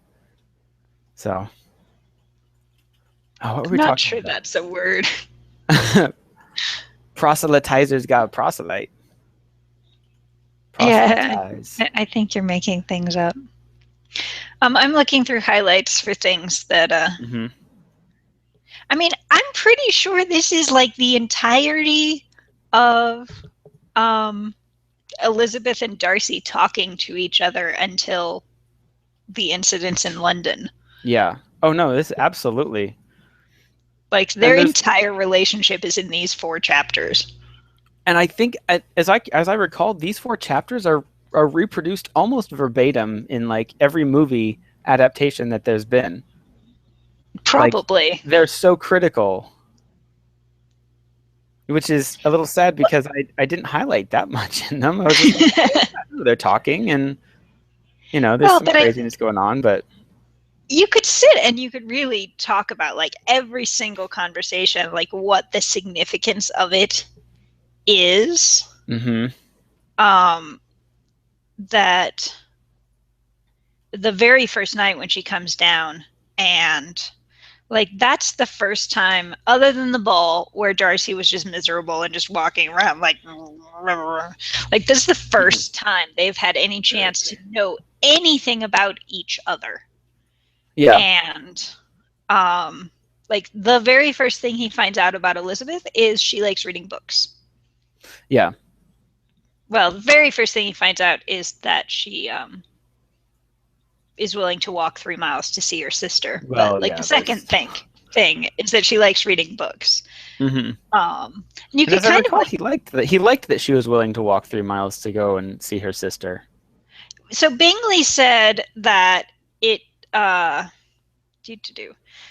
So, what were I'm we not talking sure that's a word. about? Proselytizers got to proselyte. Yeah, Proselytize. I think you're making things up. I'm looking through highlights for things that Mm-hmm. I mean, I'm pretty sure this is like the entirety of um, Elizabeth and Darcy talking to each other until the incidents in London. Yeah. Oh no, this absolutely. Like their And there's entire relationship is in these 4 chapters. and I think as I recall, these 4 chapters are reproduced almost verbatim in like every movie adaptation that there's been. Like Probably. they're so critical, which is a little sad because I didn't highlight that much in them. I was just like, oh, yeah, they're talking and there's Well, some but craziness going on, but you could sit and you could really talk about like every single conversation, like what the significance of it is. mm-hmm. Um, that the very first night when she comes down, and like that's the first time other than the ball where Darcy was just miserable and just walking around like this is the first time they've had any chance to know anything about each other. Yeah. And like the very first thing he finds out about Elizabeth is she likes reading books. Yeah. Well, the very first thing he finds out is that she is willing to walk 3 miles to see her sister. But Well, like the yeah, second there's thing is that she likes reading books. mm-hmm. You And could as I kind of recall, like, he liked that she was willing to walk 3 miles to go and see her sister. so Bingley said that it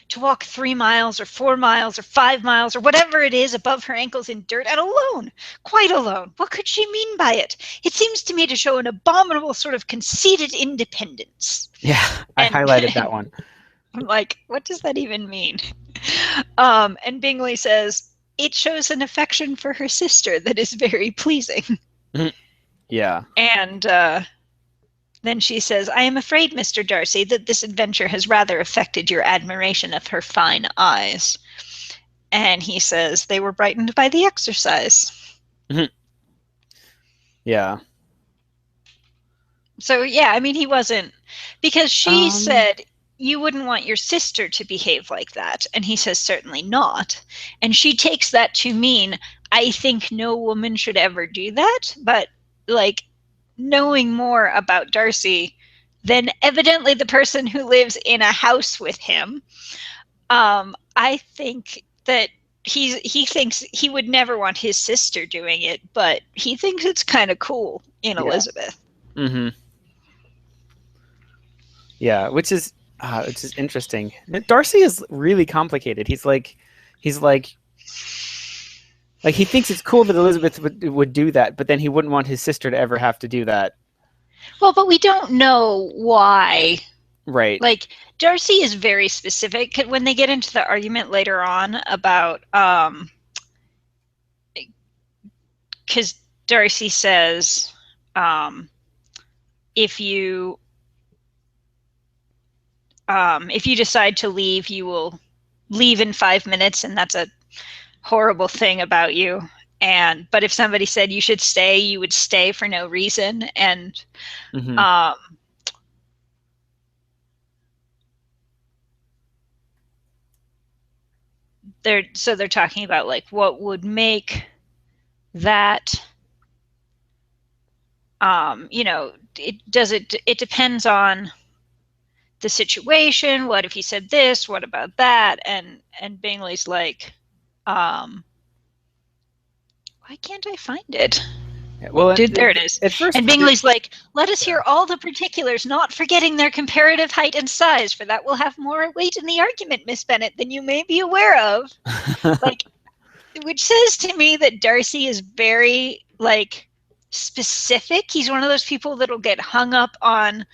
to walk 3 miles or 4 miles or 5 miles or whatever it is above her ankles in dirt and alone, quite alone. What could she mean by it? It seems to me to show an abominable sort of conceited independence. Yeah, I And highlighted that one. I'm like, what does that even mean? And Bingley says, it shows an affection for her sister that is very pleasing. Yeah. And then she says, I am afraid, Mr. Darcy, that this adventure has rather affected your admiration of her fine eyes. And he says, they were brightened by the exercise. Yeah. So, yeah, I mean, he wasn't, because she Um, said, you wouldn't want your sister to behave like that. And he says, certainly not. And she takes that to mean, I think no woman should ever do that. But, like, knowing more about Darcy than evidently the person who lives in a house with him, I think that he thinks he would never want his sister doing it, but he thinks it's kind of cool in yeah. Elizabeth. Mm-hmm. Yeah, which is interesting. Darcy is really complicated. He's like he thinks it's cool that Elizabeth would do that, but then he wouldn't want his sister to ever have to do that. Well, but we don't know why. Right. Like Darcy is very specific when they get into the argument later on about because Darcy says if you decide to leave, you will leave in 5 minutes, and that's a horrible thing about you. But if somebody said you should stay, you would stay for no reason. And Mm-hmm. they're talking about like what would make that it depends on the situation. What if he said this? What about that? And Bingley's like, Why can't I find it? Yeah, well, Dude, there it is. at first, And Bingley's like, let us yeah. hear all the particulars, not forgetting their comparative height and size, for that will have more weight in the argument, Miss Bennet, than you may be aware of. Like, which says to me that Darcy is very, like, specific. He's one of those people that'll get hung up on,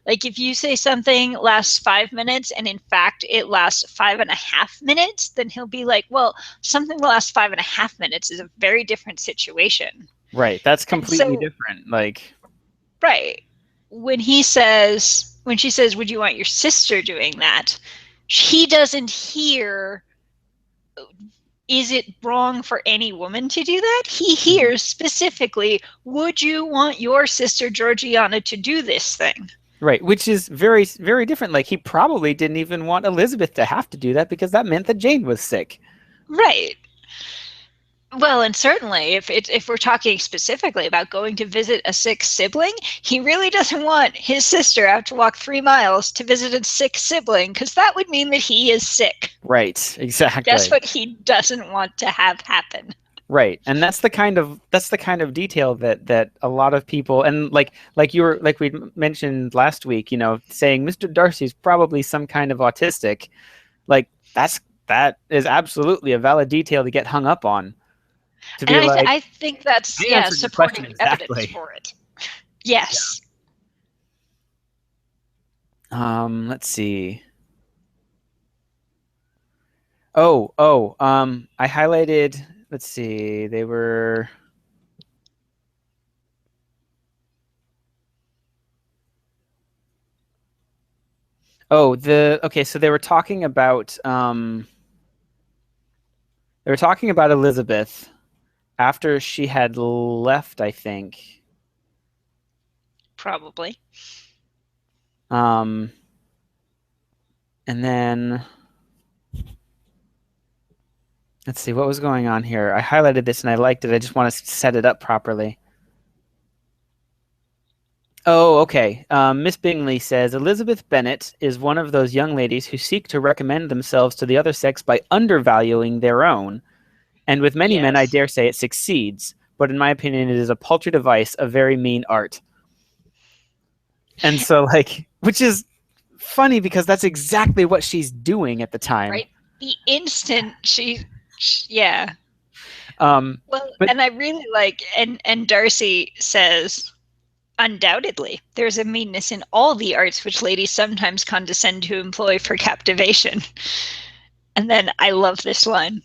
like, if you say something lasts 5 minutes and in fact it lasts 5.5 minutes, then he'll be like, well, something that lasts 5.5 minutes is a very different situation. Right, that's And completely so, different. Like, right, when she says, would you want your sister doing that? He doesn't hear, is it wrong for any woman to do that? He mhm. hears specifically, would you want your sister Georgiana to do this thing? Right, which is very, very different. Like, he probably didn't even want Elizabeth to have to do that because that meant that Jane was sick. Right. Well, and certainly if we're talking specifically about going to visit a sick sibling, he really doesn't want his sister out to walk 3 miles to visit a sick sibling, because that would mean that he is sick. Right, Guess exactly. what he doesn't want to have happen? Right, and that's the kind of detail that a lot of people, and like we mentioned last week, saying Mr. Darcy's probably some kind of autistic. Like, that is absolutely a valid detail to get hung up on. To And be like, I think that's, I yeah, answered your question supporting evidence exactly. for it. Yes. Let's see. Oh, I highlighted. Let's see. They were. Oh, okay. So they were talking about Elizabeth after she had left, I think. Probably. Um, and then let's see what was going on here. I highlighted this and I liked it. I just want to set it up properly. Oh, okay. Miss Bingley says Elizabeth Bennet is one of those young ladies who seek to recommend themselves to the other sex by undervaluing their own. And with many men, I Yes. dare say it succeeds. But in my opinion, it is a paltry device, a very mean art. And so, like, which is funny because that's exactly what she's doing at the time. Right. The instant yeah. Well, But and I really like, and Darcy says, undoubtedly, there's a meanness in all the arts which ladies sometimes condescend to employ for captivation. And then I love this line.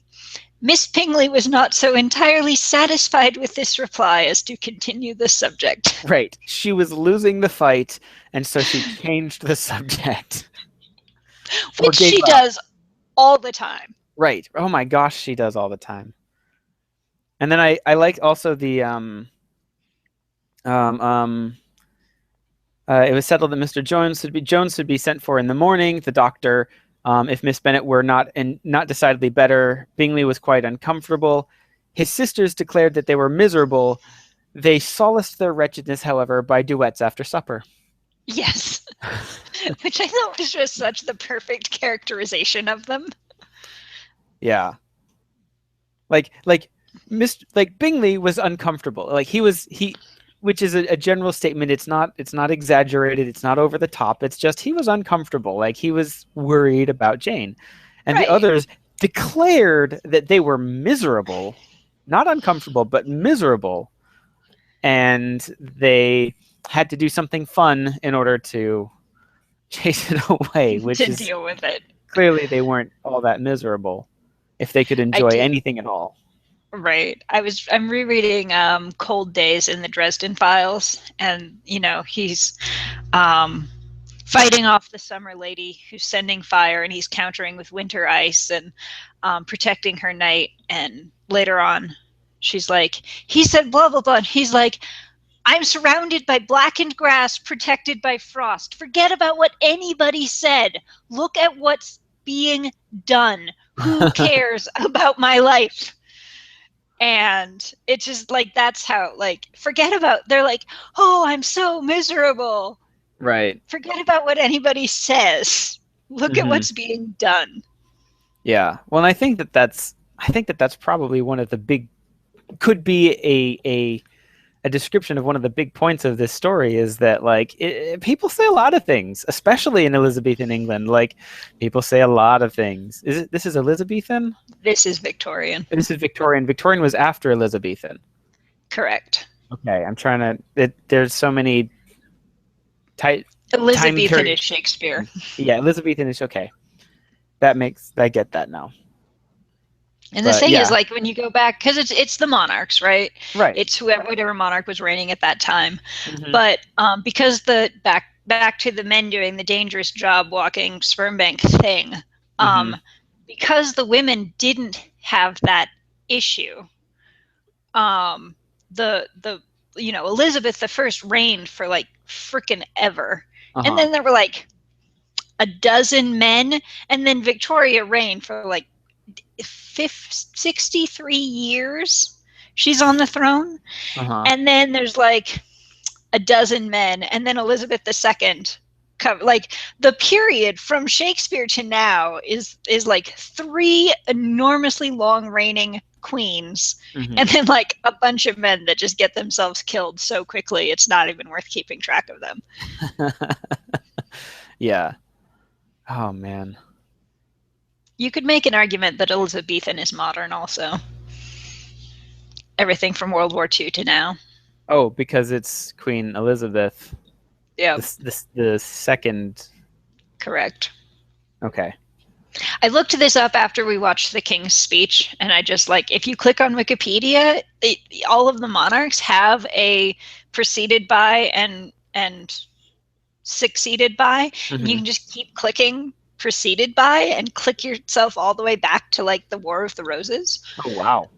Miss Bingley was not so entirely satisfied with this reply as to continue the subject. right, she was losing the fight, and so she changed the subject or Which gave she up. does all the time. Right. Oh my gosh, she does all the time. And then I like also the um um it was settled that Mr. Jones should be sent for in the morning. The doctor, if Miss Bennet were not decidedly better, Bingley was quite uncomfortable. His sisters declared that they were miserable. They solaced their wretchedness, however, by duets after supper. Yes. Which I thought was just such the perfect characterization of them. Yeah, like Bingley was uncomfortable. Like which is a general statement. It's not exaggerated. It's not over the top. It's just he was uncomfortable. Like, he was worried about Jane, and the Right. others declared that they were miserable, not uncomfortable, but miserable, and they had to do something fun in order to chase it away. Which To is deal with it. clearly they weren't all that miserable if they could I enjoy do. anything at all. Right. I'm rereading Cold Days in the Dresden Files, and he's um fighting off the summer lady who's sending fire, and he's countering with winter ice and protecting her knight. And later on, she's like, he said blah blah blah. And he's like, I'm surrounded by blackened grass, protected by frost. Forget about what anybody said. Look at what's being done. Who cares about my life? And it's just like, that's how, like, forget about, they're like, oh, I'm so miserable. Right. Forget about what anybody says. Look at Mm-hmm. what's being done. Yeah. Well, and I think that that's probably one of the big could be a description of one of the big points of this story is that like people say a lot of things, especially in Elizabethan England. Like people say a lot of things. This is Elizabethan? This is Victorian. This is Victorian. Victorian was after Elizabethan. Correct. Okay, I'm trying to. There's so many time Elizabethan period. is Shakespeare. Yeah, Elizabethan is okay. I get that now. And the But thing is, yeah, like, when you go back, because it's the monarchs, right? right. It's whatever monarch was reigning at that time. Mm-hmm. But because the back to the men doing the dangerous job walking sperm bank thing, Mm-hmm. because the women didn't have that issue, the Elizabeth the First reigned for like freaking ever, and Uh-huh. then there were like a dozen men, and then Victoria reigned for like 63 years. She's on the throne, Uh-huh. and then there's like a dozen men, and then Elizabeth II. Like the period from Shakespeare to now is like three enormously long reigning queens, Mm-hmm. and then like a bunch of men that just get themselves killed so quickly it's not even worth keeping track of them. Yeah. Oh man. You could make an argument that Elizabethan is modern also. Everything from World War II to now. Oh, because it's Queen Elizabeth, Yeah, the second. correct. Okay. I looked this up after we watched the King's speech, and I just like, if you click on Wikipedia, all of the monarchs have a preceded by and succeeded by, and you Mm-hmm. can just keep clicking preceded by and click yourself all the way back to like the War of the Roses. Oh wow.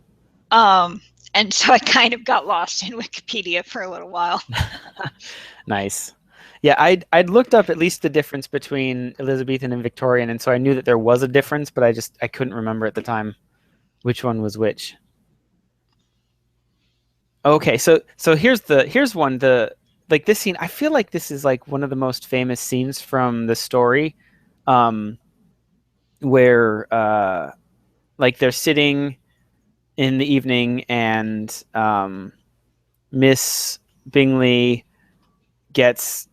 Um, and so I kind of got lost in Wikipedia for a little while. Nice. Yeah, I'd looked up at least the difference between Elizabethan and Victorian, and so I knew that there was a difference, but I couldn't remember at the time which one was which. Okay, so here's one the like this scene. I feel like this is like one of the most famous scenes from the story, um, where like they're sitting in the evening and Miss Bingley gets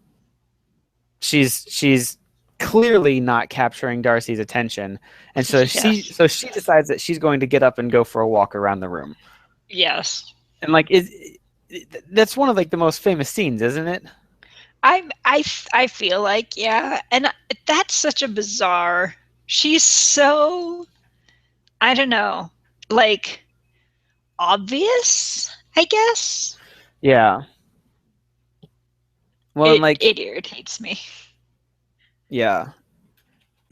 she's clearly not capturing Darcy's attention, and so Yes. she decides that she's going to get up and go for a walk around the room, Yes. and like that's one of like the most famous scenes, isn't it? I feel like, yeah, and that's such a bizarre. She's so, I don't know, like obvious, I guess. Yeah. Well, and like It irritates me. yeah.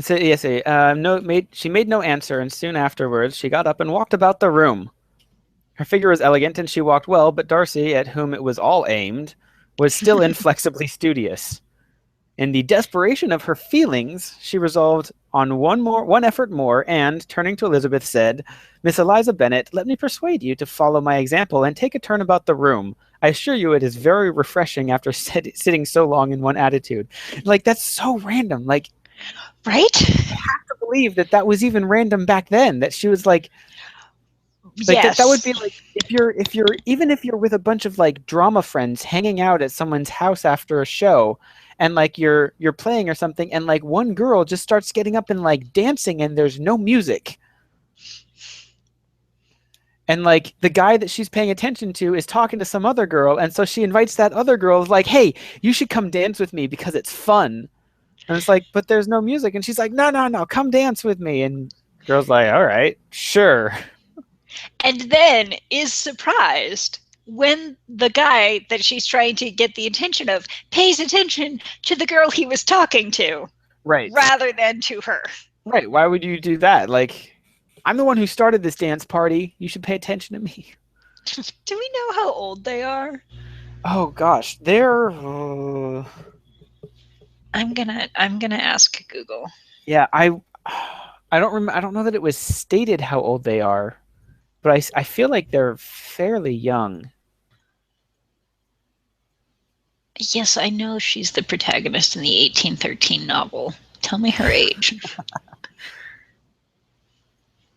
So yes, no made she made no answer, and soon afterwards she got up and walked about the room. Her figure was elegant, and she walked well, but Darcy, at whom it was all aimed, was still inflexibly studious. In the desperation of her feelings, she resolved on one effort more, and, turning to Elizabeth, said, "Miss Eliza Bennet, let me persuade you to follow my example and take a turn about the room. I assure you it is very refreshing after sitting so long in one attitude." Like, that's so random. Like, Right? I have to believe that that was even random back then, that she was like that would Yes. be like if you're even if you're with a bunch of like drama friends hanging out at someone's house after a show, and like you're playing or something, and like one girl just starts getting up and like dancing and there's no music, and like the guy that she's paying attention to is talking to some other girl, and so she invites that other girl, like, "Hey, you should come dance with me because it's fun." And it's like, but there's no music, and she's like, "No, no, no, come dance with me." And the girl's like, "All right, sure." And then is surprised when the guy that she's trying to get the attention of pays attention to the girl he was talking to Right. rather than to her. Right. Why would you do that? Like, I'm the one who started this dance party. You should pay attention to me. Do we know how old they are? Oh gosh, they're I'm gonna ask Google. yeah. I don't remember. I don't know that it was stated how old they are, but I feel like they're fairly young. Yes, I know she's the protagonist in the 1813 novel. Tell me her age.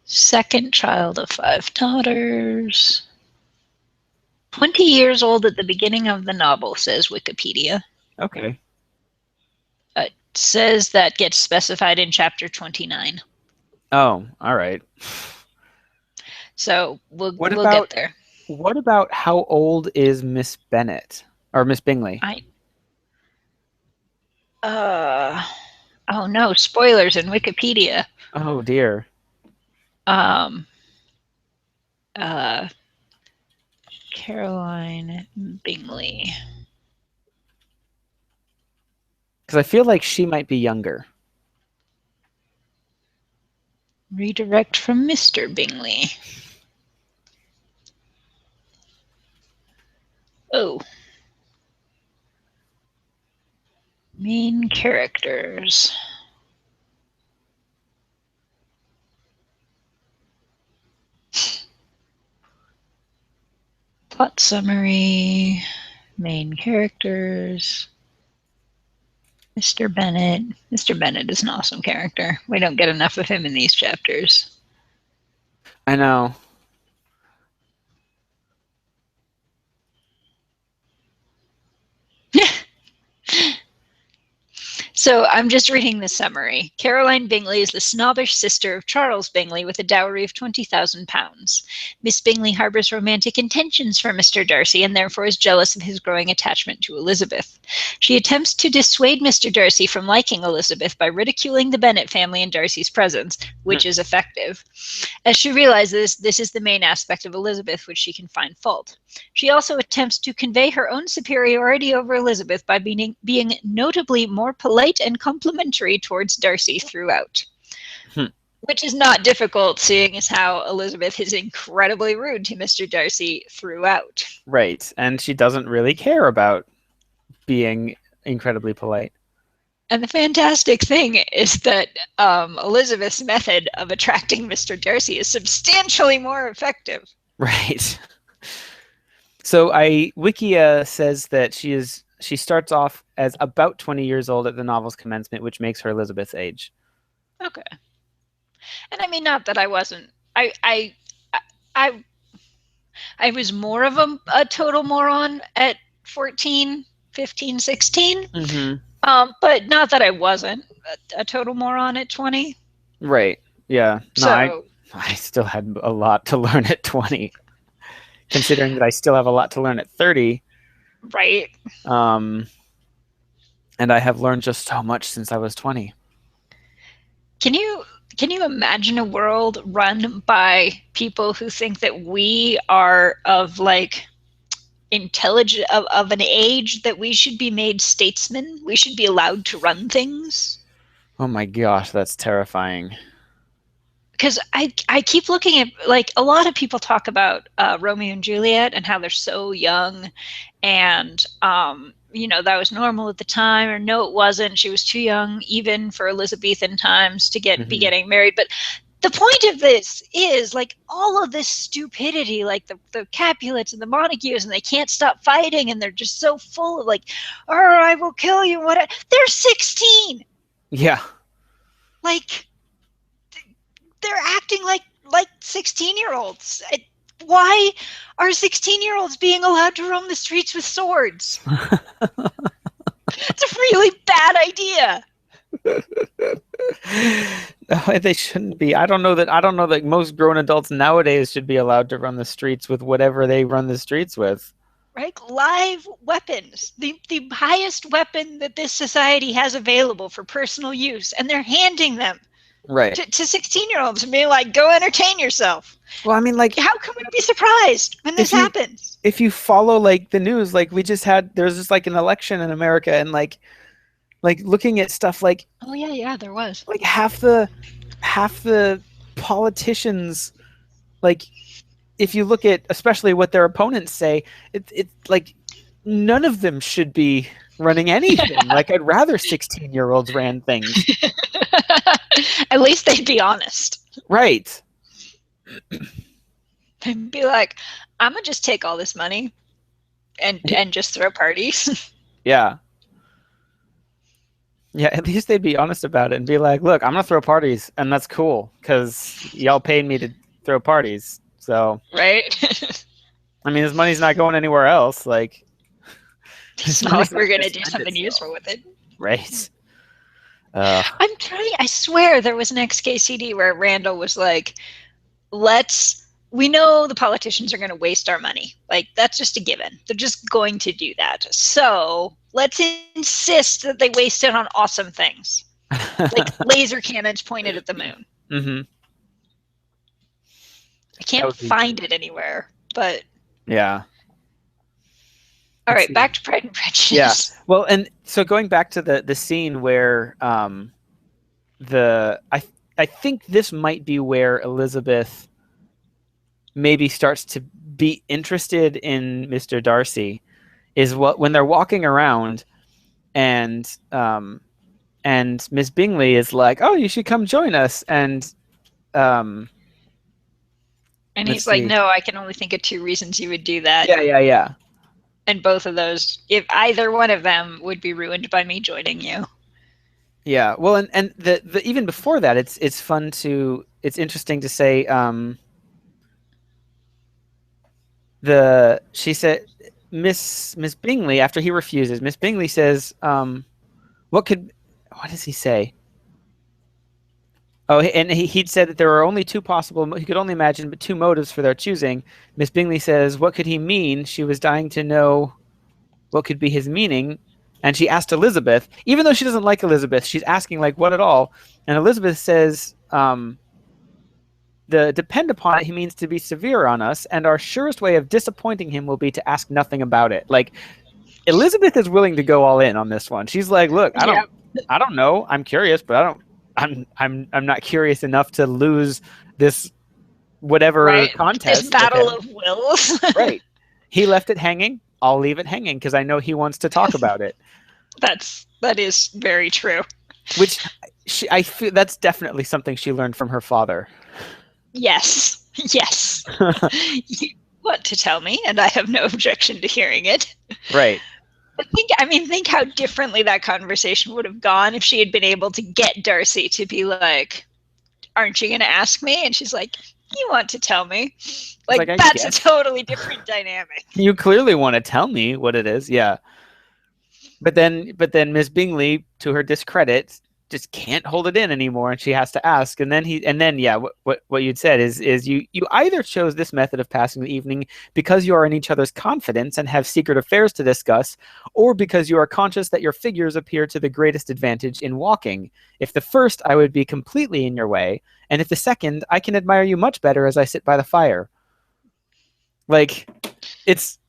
Second child of five daughters. 20 years old at the beginning of the novel, says Wikipedia. Okay. It says that gets specified in chapter 29. Oh, all right. So What we'll get about there. how old is Miss Bennett or Miss Bingley? I uh oh no, spoilers in Wikipedia. Oh dear. Um uh Caroline Bingley. Because I feel like she might be younger. Redirect from Mr. Bingley. Oh. Main characters. Plot summary. Main characters. Mr. Bennett. Mr. Bennett is an awesome character. We don't get enough of him in these chapters. I know. So I'm just reading the summary. Caroline Bingley is the snobbish sister of Charles Bingley with a dowry of £20,000. Miss Bingley harbors romantic intentions for Mr. Darcy and therefore is jealous of his growing attachment to Elizabeth. She attempts to dissuade Mr. Darcy from liking Elizabeth by ridiculing the Bennet family in Darcy's presence, which is effective. As she realizes this is the main aspect of Elizabeth which she can find fault. She also attempts to convey her own superiority over Elizabeth by being notably more polite and complimentary towards Darcy throughout. Which is not difficult, seeing as how Elizabeth is incredibly rude to Mr. Darcy throughout. Right. And she doesn't really care about being incredibly polite. And the fantastic thing is that Elizabeth's method of attracting Mr. Darcy is substantially more effective. Right. So Wikia says that she starts off as about 20 years old at the novel's commencement, which makes her Elizabeth's age. Okay. And I mean, not that I wasn't. I was more of a total moron at 14, 15, 16. Mm-hmm. But not that I wasn't a total moron at 20. Right. Yeah. No, So I still had a lot to learn at 20, considering that I still have a lot to learn at 30. Right. And I have learned just so much since I was 20. Can you imagine a world run by people who think that we are of like intelligent of an age that we should be made statesmen? We should be allowed to run things? Oh my gosh, that's terrifying. Because I keep looking at, like, a lot of people talk about Romeo and Juliet and how they're so young, and that was normal at the time, or no, it wasn't. She was too young even for Elizabethan times to be getting married. But the point of this is, like, all of this stupidity, like the Capulets and the Montagues, and they can't stop fighting, and they're just so full of like, "Oh, I will kill you." What? They're 16. Yeah. Like, they're acting like 16-year-olds. Why are 16-year-olds being allowed to roam the streets with swords? It's a really bad idea. No, they shouldn't be. I don't know that most grown adults nowadays should be allowed to run the streets with whatever they run the streets with. Right? Live weapons, the highest weapon that this society has available for personal use, and they're handing them right to 16-year-olds and being like, "Go entertain yourself." Well, I mean, like, how can we be surprised when this happens? If you follow like the news, like there's just like an election in America, and like looking at stuff like, oh yeah, there was like half the politicians, like if you look at especially what their opponents say, it's like none of them should be running anything. Like, I'd rather 16-year-olds ran things. At least they'd be honest. Right. They'd be like, "I'm gonna just take all this money and just throw parties." Yeah. Yeah, at least they'd be honest about it and be like, "Look, I'm gonna throw parties, and that's cool because y'all paid me to throw parties." So right. I mean, his money's not going anywhere else. Like, It's his not like money's not we're going going to to do spend it something still. useful with it. Right. I'm trying, I swear there was an XKCD where Randall was like, we know the politicians are going to waste our money. Like, that's just a given. They're just going to do that. So let's insist that they waste it on awesome things, like laser cannons pointed at the moon. Mm-hmm. I That can't would be find it anywhere, but yeah. all Let's right, see. back to Pride and Yeah. Prejudice. Well, and so going back to the scene where the I think this might be where Elizabeth maybe starts to be interested in Mr. Darcy is what when they're walking around and Miss Bingley is like, "Oh, you should come join us." And um And let's he's like, see. no, I can only think of two reasons you would do that. Yeah, yeah, yeah. And both of those, if either one of them would be ruined by me joining you. Yeah. Well, and the even before that, it's fun to it's interesting to say the she said Miss Bingley after he refuses, Miss Bingley says what does he say? Oh, and he'd said that there were only two possible. He could only imagine but two motives for their choosing. Miss Bingley says, "What could he mean?" She was dying to know what could be his meaning, and she asked Elizabeth. Even though she doesn't like Elizabeth, she's asking like, "What at all?" And Elizabeth says, "The depend upon it, he means to be severe on us, and our surest way of disappointing him will be to ask nothing about it." Like Elizabeth is willing to go all in on this one. She's like, "Look, Yeah, I don't know. I'm curious, but I'm not curious enough to lose this whatever right. This contest with battle him." of wills. Right. He left it hanging. I'll leave it hanging because I know he wants to talk about it. That is very true. Which I feel that's definitely something she learned from her father. Yes. Yes. You want to tell me, and I have no objection to hearing it. Right. But think how differently that conversation would have gone if she had been able to get Darcy to be like, aren't you going to ask me? And she's like, you want to tell me. It's like Like, I that's a guess totally different dynamic. you clearly want to tell me what it is. Yeah. But then Miss Bingley, to her discredit, just can't hold it in anymore, and she has to ask. And then yeah, what you'd said is you either chose this method of passing the evening because you are in each other's confidence and have secret affairs to discuss, or because you are conscious that your figures appear to the greatest advantage in walking. If the first, I would be completely in your way, and if the second, I can admire you much better as I sit by the fire. Like, it's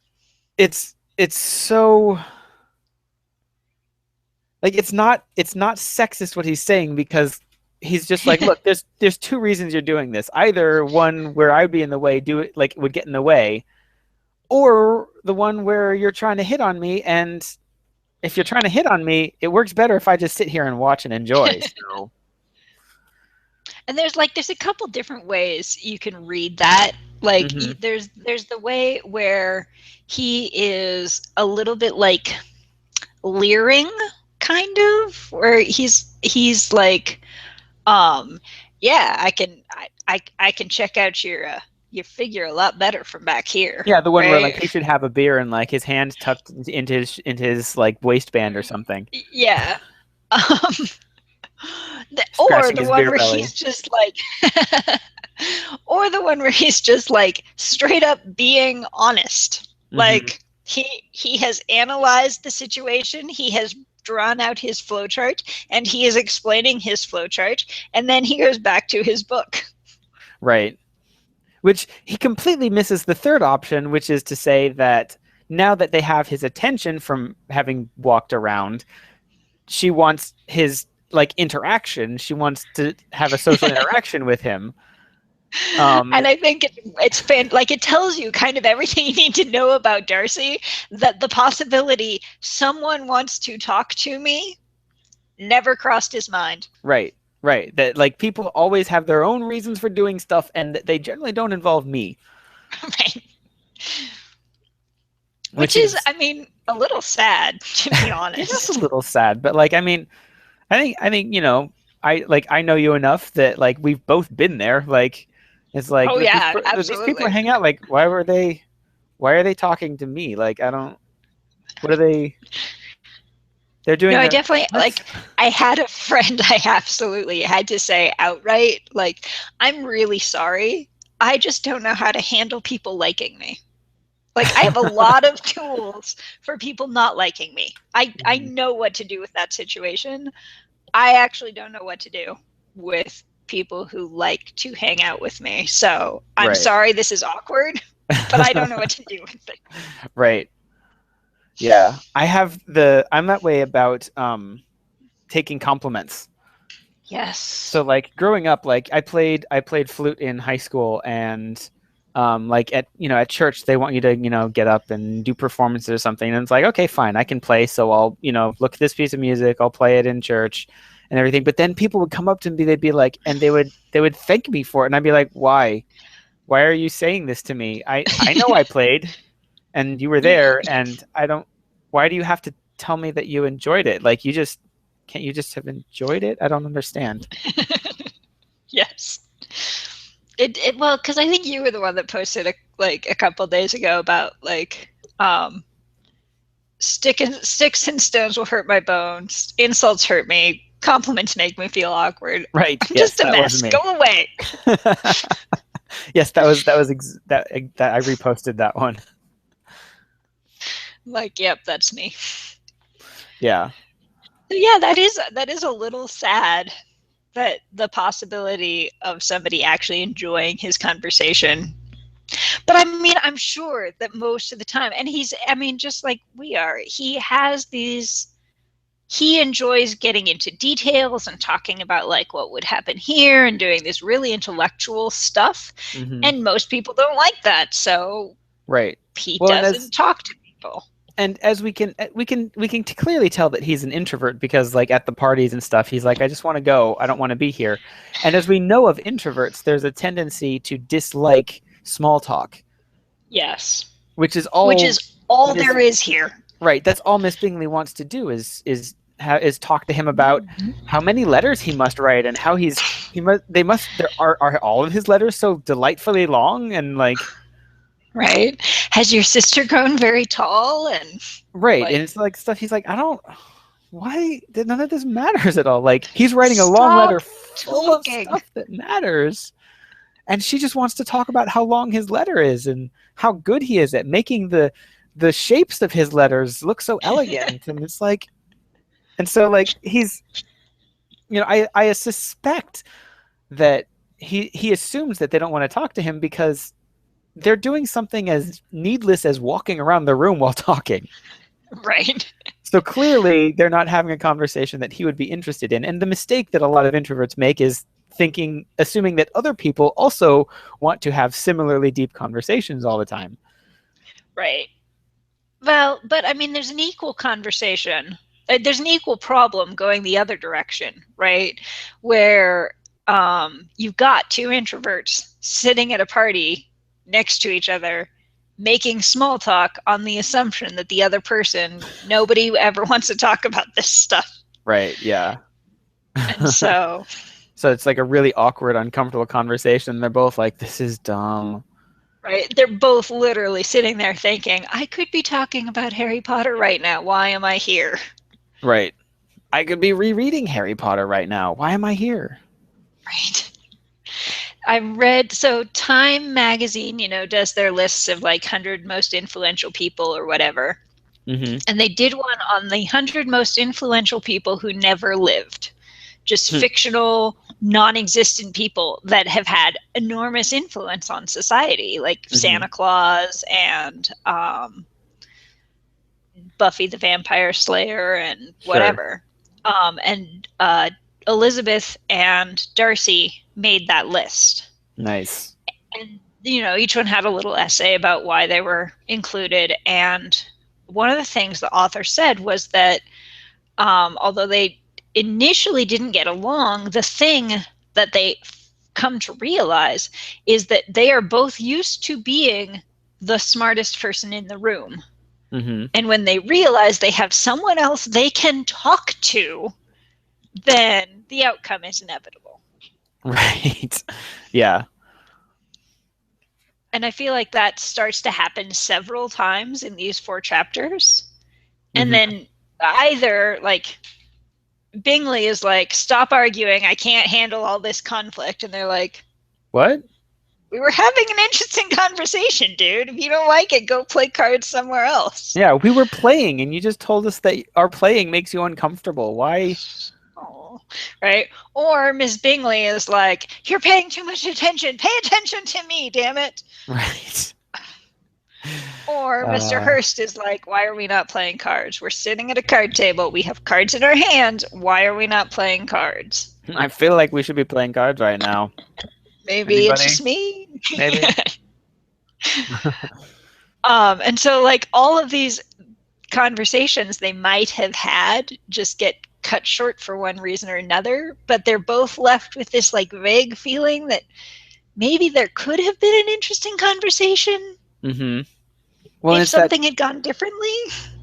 it's so like it's not sexist what he's saying because he's just like, look, there's two reasons you're doing this. Either one where I'd be in the way, do it like would get in the way, or the one where you're trying to hit on me, and if you're trying to hit on me, it works better if I just sit here and watch and enjoy. So And there's a couple different ways you can read that. Like mm-hmm. there's the way where he is a little bit like leering, kind of, where he's like, yeah, I can check out your figure a lot better from back here. Yeah, the one where like Right? he should have a beer and like his hand tucked into his like waistband or something, Yeah. Um, or scratching the his one beer where belly. he's just like or the one where he's just like straight up being honest. Mm-hmm. Like he has analyzed the situation, he has drawn out his flowchart, and he is explaining his flowchart, and then he goes back to his book. Right. Which he completely misses the third option, which is to say that now that they have his attention from having walked around, she wants his like interaction. She wants to have a social interaction with him. And I think like it tells you kind of everything you need to know about Darcy, that the possibility someone wants to talk to me never crossed his mind. Right, right. That like people always have their own reasons for doing stuff, and that they generally don't involve me. Right. Which Which is, is I mean, a little sad, to be it is a honest. little sad, but like I mean, I think I know you enough that like we've both been there. Like it's like Oh, these yeah, these people are absolutely. hanging out. Like why were they? why are they talking to me? Like, I don't. What are they? They're No, doing I their definitely what? I had a friend I absolutely had to say outright, like, I'm really sorry. I just don't know how to handle people liking me. Like, I have a lot of tools for people not liking me. I Mhm. know what to do with that situation. I actually don't know what to do with people who like to hang out with me. So I'm Right. sorry this is awkward, but I don't know what to do with it. Right. Yeah. I'm that way about taking compliments. So Yes. like growing up, like I played flute in high school, and like at church they want you to get up and do performances or something, and it's like, okay, fine, I can play, so I'll look at this piece of music, I'll play it in church and everything. But then people would come up to me, they'd be like, and they would thank me for it, and I'd be like, why are you saying this to me? I know I played and you were there, and I don't. Why do you have to tell me that you enjoyed it? Like, can't you just have enjoyed it? I don't understand. Yes. It well, because I think you were the one that posted a couple days ago about um sticks and stones will hurt my bones, insults hurt me, compliments make me feel awkward. Right. I'm Yes, just a that was mess. Go me. away. Yes, that I reposted that one. Like, yep, that's me. Yeah. Yeah, that is a little sad that the possibility of somebody actually enjoying his conversation. But I mean, I'm sure that most of the time, and I mean, just like we are, he enjoys getting into details and talking about like what would happen here and doing this really intellectual stuff. Hmm. And most people don't like that. So Right. he Well, and doesn't talk to people. as we can clearly tell that he's an introvert, because like at the parties and stuff, he's like, I just want to go, I don't want to be here. And as we know of introverts, there's a tendency to dislike small talk, Yes. which is Which all is all Miss there is here. right. That's all Miss Bingley wants to do is talk to him about how many letters he must write, and how he must they must there are all of his letters so delightfully long, and like, Right? Has your sister grown very tall? And right. And like, it's like stuff he's like, I don't, why did none of this matters at all? Like, he's writing a long letter stop full of talking. stuff that matters, and she just wants to talk about how long his letter is and how good he is at making the shapes of his letters look so elegant. And it's like, and so like he's, I suspect that he assumes that they don't want to talk to him because they're doing something as needless as walking around the room while talking. Right. So clearly, they're not having a conversation that he would be interested in. And the mistake that a lot of introverts make is assuming that other people also want to have similarly deep conversations all the time. Right. Well, but I mean, there's an equal conversation. There's an equal problem going the other direction, right? Where you've got two introverts sitting at a party next to each other, making small talk on the assumption that the other person, nobody ever wants to talk about this stuff. Right. Yeah. And so, So it's like a really awkward, uncomfortable conversation. They're both like, this is dumb. right, they're both literally sitting there thinking, I could be talking about Harry Potter right now. Why am I here? Right. I could be rereading Harry Potter right now. Why am I here? Right. I read so Time magazine, does their lists of like 100 most influential people or whatever. Mm-hmm. And they did one on the 100 most influential people who never lived. Just fictional, non-existent people that have had enormous influence on society, like Mm-hmm. Santa Claus and Buffy the Vampire Slayer and Sure. whatever. And Elizabeth and Darcy made that list. Nice. And each one had a little essay about why they were included. And one of the things the author said was that although they initially didn't get along, the thing that they come to realize is that they are both used to being the smartest person in the room. Mm-hmm. And when they realize they have someone else they can talk to, then the outcome is inevitable. Right. Yeah. And I feel like that starts to happen several times in these 4 chapters. And Mm-hmm. then either like Bingley is like, stop arguing, I can't handle all this conflict. And they're like, What? we were having an interesting conversation, dude. If you don't like it, go play cards somewhere else. Yeah, we were playing, and you just told us that our playing makes you uncomfortable. Why? Oh, right? Or Miss Bingley is like, you're paying too much attention. Pay attention to me, damn it. Right. Or Mr. Uh, Hurst is like, why are we not playing cards? We're sitting at a card table. We have cards in our hands. Why are we not playing cards? I feel like we should be playing cards right now. Maybe it's Anybody? just me. Maybe. And so, like, all of these conversations they might have had just get cut short for one reason or another, but they're both left with this, like, vague feeling that maybe there could have been an interesting conversation Mm-hmm. Well, if it's that. something had gone differently.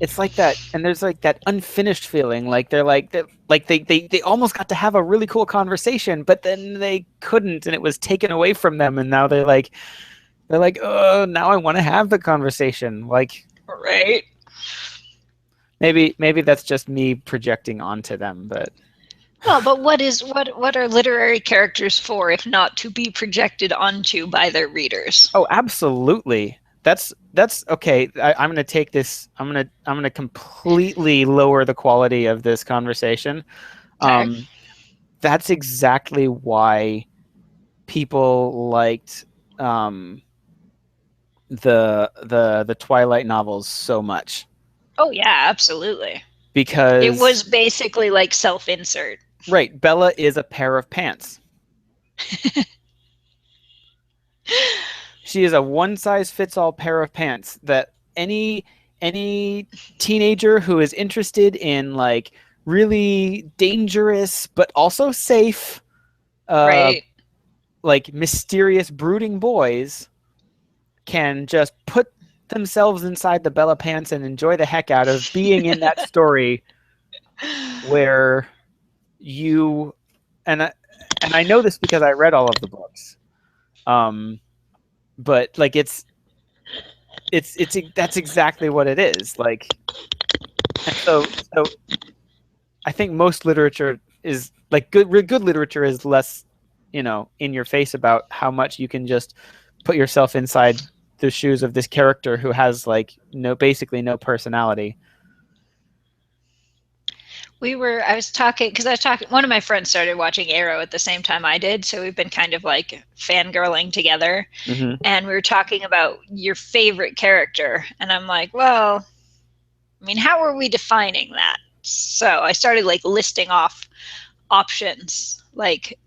It's like that, and there's like that unfinished feeling. Like they're like they almost got to have a really cool conversation, but then they couldn't, and it was taken away from them, and now they're like, oh, now I want to have the conversation. Like Right. maybe that's just me projecting onto them, but Well, but what are literary characters for if not to be projected onto by their readers? oh, absolutely. That's okay. I'm gonna take this. I'm gonna completely lower the quality of this conversation. Okay. That's exactly why people liked the Twilight novels so much, Oh yeah, absolutely. It because was basically like self-insert. right, Bella is a pair of pants. She is a one size fits all pair of pants that any teenager who is interested in like really dangerous but also safe uh Right. like mysterious brooding boys can just put themselves inside the Bella pants and enjoy the heck out of being in that story where you and I know this because I read all of the books. But like it's that's exactly what it is. Like, and so I think most literature is like good literature is less, in your face about how much you can just put yourself inside the shoes of this character who has like basically no personality. I was talking, because I was talking, one of my friends started watching Arrow at the same time I did, so we've been kind of like fangirling together. Mm-hmm. And we were talking about your favorite character. And I'm like, well, I mean, how are we defining that? So I started like listing off options, like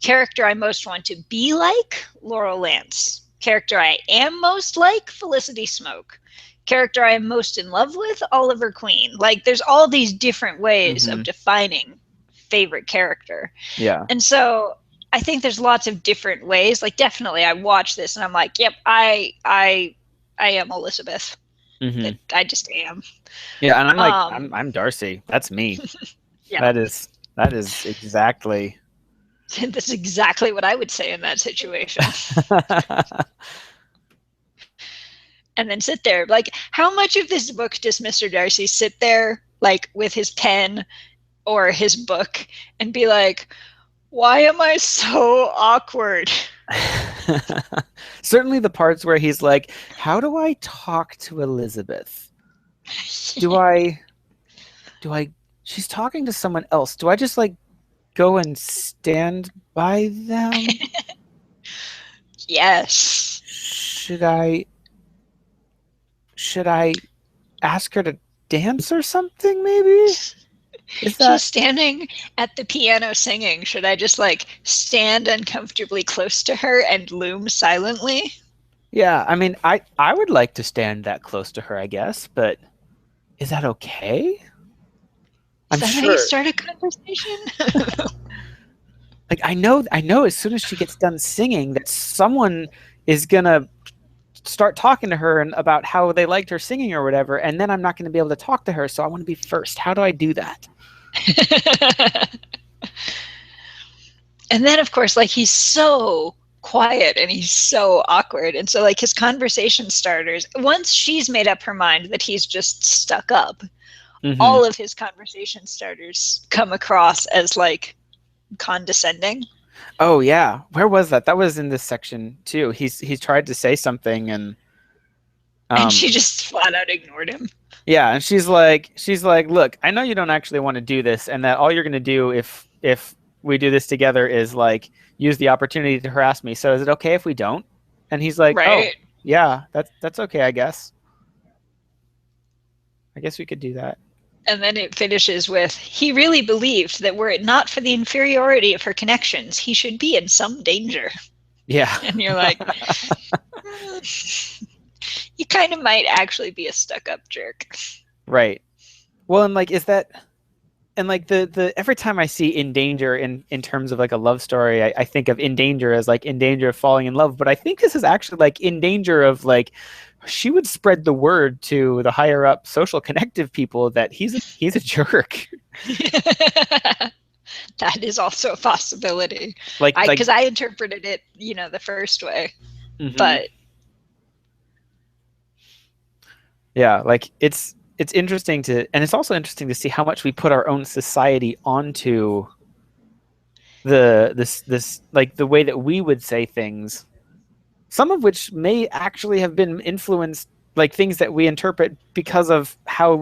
character I most want to be like, Laurel Lance. Character I am most like, Felicity Smoke. Character I am most in love with, Oliver Queen. Like, there's all these different ways Mm-hmm. of defining favorite character. Yeah. And so I think there's lots of different ways. Like, definitely I watch this and I'm like, yep, I am Elizabeth. Mm-hmm. I just am. Yeah, and I'm like I'm Darcy. That's me. Yeah. That is exactly. That's exactly what I would say in that situation. And then sit there. Like, how much of this book does Mr. Darcy sit there, like, with his pen or his book and be like, why am I so awkward? Certainly the parts where he's like, how do I talk to Elizabeth? Do I she's talking to someone else. Do I just like go and stand by them? Yes. Should I ask her to dance or something maybe? Is that She's standing at the piano singing. Should I just like stand uncomfortably close to her and loom silently? Yeah, I mean I would like to stand that close to her, I guess, but is that okay? Is I'm that how you sure. start a conversation? Like I know as soon as she gets done singing that someone is gonna start talking to her and about how they liked her singing or whatever, and then I'm not gonna be able to talk to her, so I want to be first. How do I do that? And then, of course, like, he's so quiet and he's so awkward. And so, like, his conversation starters, once she's made up her mind that he's just stuck up, Mm-hmm. all of his conversation starters come across as like condescending. Oh yeah, where was that? That was in this section too. He's tried to say something and And she um just flat out ignored him. yeah, and she's like, look, I know you don't actually want to do this, and that all you're gonna do if we do this together is like use the opportunity to harass me. So is it okay if we don't? And he's like, oh Right. yeah, that's okay, I guess. I guess we could do that. And then it finishes with, he really believed that were it not for the inferiority of her connections, he should be in some danger. Yeah. And you're like, you kind of might actually be a stuck up jerk. Right. Well, and like, is that and like the every time I see in danger in terms of like a love story, I think of in danger as like in danger of falling in love. But I think this is actually like in danger of like she would spread the word to the higher up social connective people that he's a jerk. That is also a possibility. like I like because I interpreted it, the first way, mhm. but Yeah, like it's interesting to and it's also interesting to see how much we put our own society onto this like the way that we would say things, some of which may actually have been influenced, like things that we interpret because of how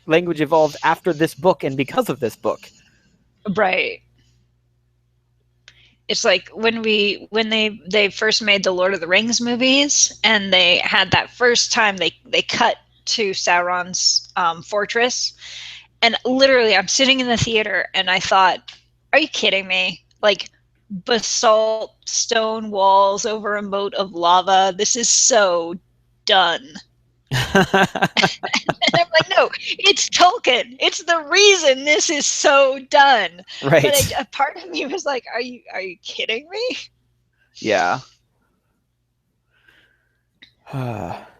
language evolved after this book and because of this book. right. It's like when they first made the Lord of the Rings movies, and they had that first time they cut to Sauron's fortress, and literally I'm sitting in the theater and I thought, are you kidding me? Like, basalt stone walls over a moat of lava. This is so done. And I'm like, no, it's Tolkien. It's the reason this is so done. But Right. a part of me was like, are you kidding me? Yeah.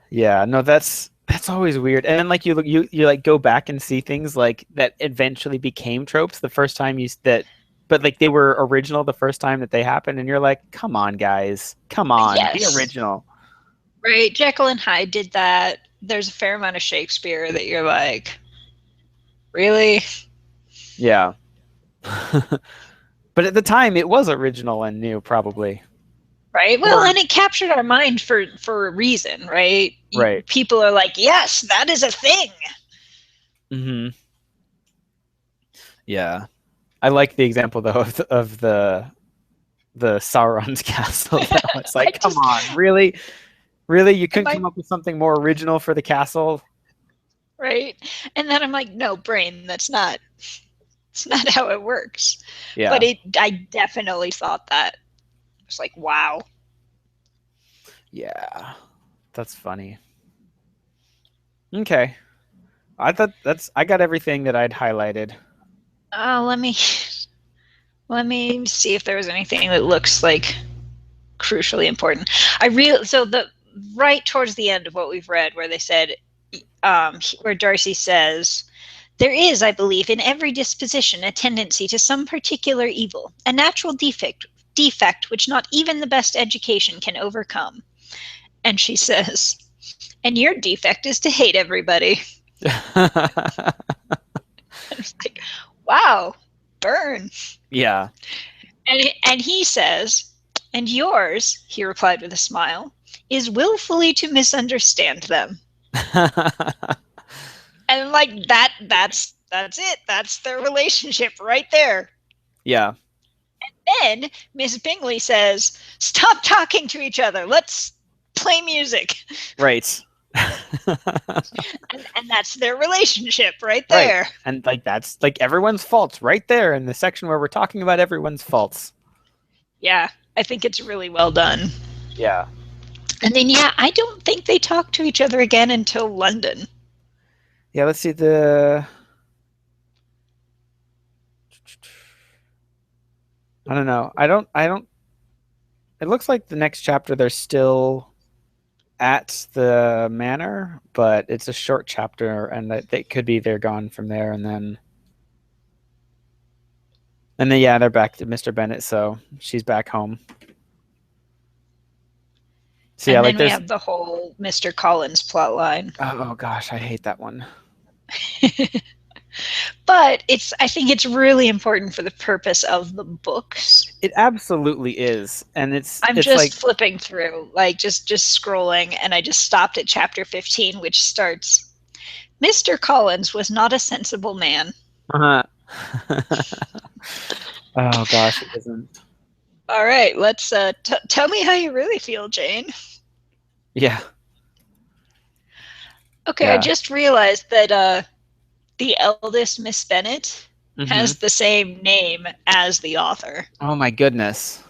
Yeah, no, that's always weird. And then like you like go back and see things like that eventually became tropes the first time you that but like they were original the first time that they happened and you're like, "Come on, guys. Come on. Be Yes. original." Right. Jekyll and Hyde did that. There's a fair amount of Shakespeare that you're like, really? Yeah. But at the time it was original and new probably. Right. Well, Or and it captured our mind for a reason, right? right. People are like, yes, that is a thing. Mhm. Yeah. I like the example though of the Sauron's castle though. It's I like, come just on, really? Really? You couldn't my come up with something more original for the castle? right, and then I'm like, no, brain, it's not how it works. But Yeah. I definitely thought that. It's like, wow. Yeah. That's funny. Okay. I thought I got everything that I'd highlighted. Let me see if there was anything that looks like crucially important. So the right towards the end of what we've read, where they said, where Darcy says, there is, I believe, in every disposition a tendency to some particular evil, a natural defect which not even the best education can overcome. And she says, and your defect is to hate everybody. And it's like, wow, burn. Yeah. And he says, and yours, he replied with a smile, is willfully to misunderstand them. And like that's it. That's their relationship right there. Yeah. Then Miss Bingley says, stop talking to each other. Let's play music. Right. And that's their relationship right Right. there. And like that's like everyone's faults right there in the section where we're talking about everyone's faults. Yeah, I think it's really well done. Yeah. And then, yeah, I don't think they talk to each other again until London. Yeah, let's see the I don't know. I don't it looks like the next chapter they're still at the manor, but it's a short chapter and that they could be they're gone from there and then yeah, they're back to Mr. Bennett, so she's back home. So yeah, And like then we there's have the whole Mr. Collins plot line. oh gosh, I hate that one. But I think it's really important for the purpose of the books. It absolutely is, and I'm it's just like flipping through, like just scrolling, and I just stopped at chapter 15, which starts Mr. Collins was not a sensible man. uh oh gosh, it isn't. All right, let's tell me how you really feel, Jane. Yeah, Okay, I yeah. just realized that the eldest Miss Bennet Hmm. has the same name as the author. Oh my goodness,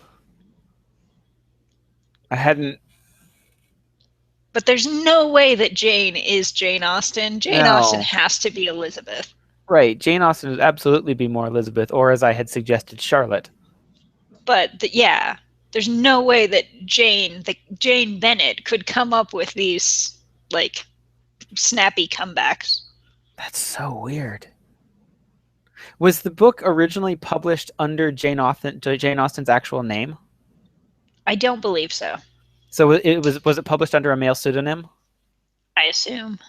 I hadn't. But there's no way that Jane is Jane Austen. Jane Austen No, has to be Elizabeth. right. Jane Austen would absolutely be more Elizabeth, or as I had suggested, Charlotte. Yeah, there's no way that Jane Bennet could come up with these like snappy comebacks. That's so weird. Was the book originally published under Jane Austen's actual name? I don't believe so. So was it published under a male pseudonym? I assume.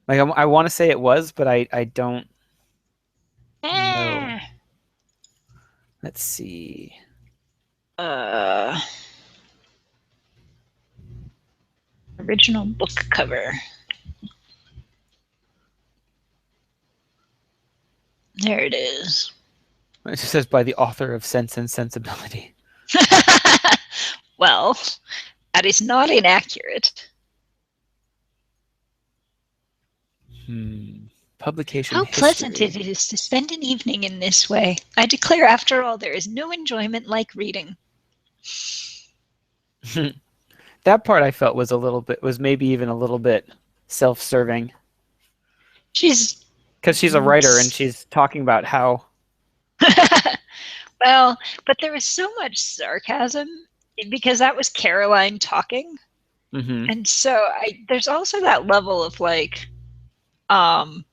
Like I want to say it was, but I don't know. Eh. Let's see. Uh, original book cover. There it is. It just says by the author of Sense and Sensibility. Well, that is not inaccurate. Publication How pleasant history. it is to spend an evening in this way. I declare, after all, there is no enjoyment like reading. That part I felt was maybe even a little bit self-serving She's because she's a writer and she's talking about how. well, but there was so much sarcasm because that was Caroline talking. Hmm. And so there's also that level of like um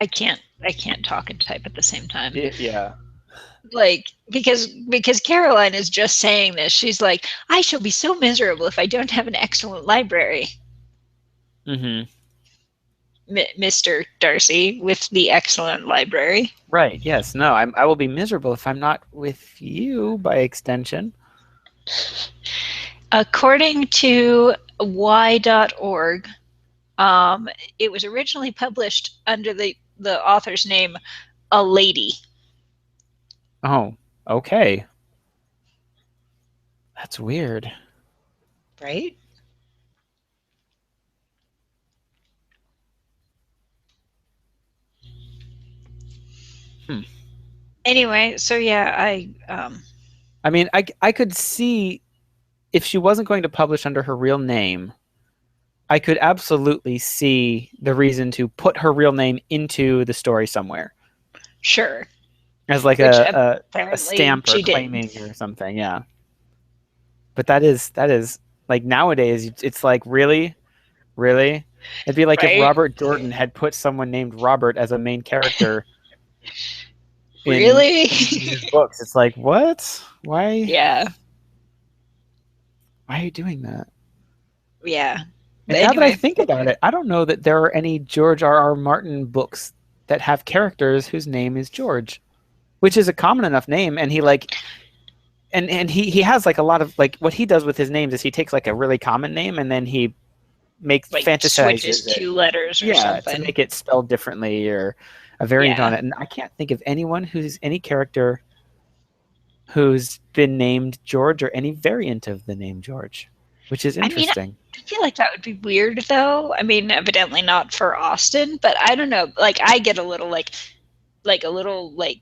I can't talk and type at the same time. Yeah. Like because Caroline is just saying this. She's like, I shall be so miserable if I don't have an excellent library. Hmm. Mr. Darcy with the excellent library. Right. Yes. No. I will be miserable if I'm not with you by extension. According to y.org, it was originally published under the author's name, A Lady. Oh. Okay. That's weird. Right? Hmm. Anyway, so yeah, I mean, I could see if she wasn't going to publish under her real name, I could absolutely see the reason to put her real name into the story somewhere sure, as like which a apparently stamp or she did. claiming or something. Yeah, but that is like nowadays it's like really. It'd be like if Right? Robert Jordan had put someone named Robert as a main character in Really? his books. It's like what? Why? Yeah. Why are you doing that? Yeah. But And now that I anyway, think about it, I don't know that there are any George R. R. Martin books that have characters whose name is George, which is a common enough name. And he like, and he has like a lot of like what he does with his names is he takes like a really common name and then he makes like switches fantasizes it, 2 letters or yeah, to something. make it spelled differently or a variant on Yeah. it. And I can't think of anyone who's any character who's been named George or any variant of the name George, which is I mean, interesting. I feel like that would be weird though. I mean, evidently not for Austen, but I don't know. Like I get a little like a little like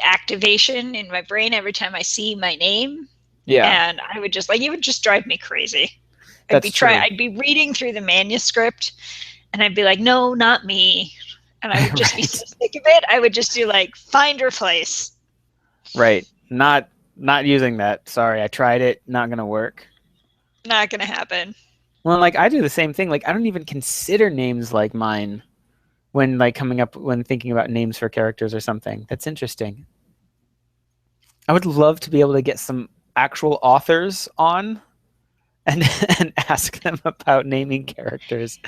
activation in my brain every time I see my name, Yeah, and I would just like it would just drive me crazy. that's true. I'd be reading through the manuscript and I'd be like, no, not me. And I would just be Right. so sick of it. I would just do like find replace. Right. Not using that. Sorry, I tried it. Not gonna work. Not gonna happen. Well, like I do the same thing. Like I don't even consider names like mine when like coming up when thinking about names for characters or something. That's interesting. I would love to be able to get some actual authors on and and ask them about naming characters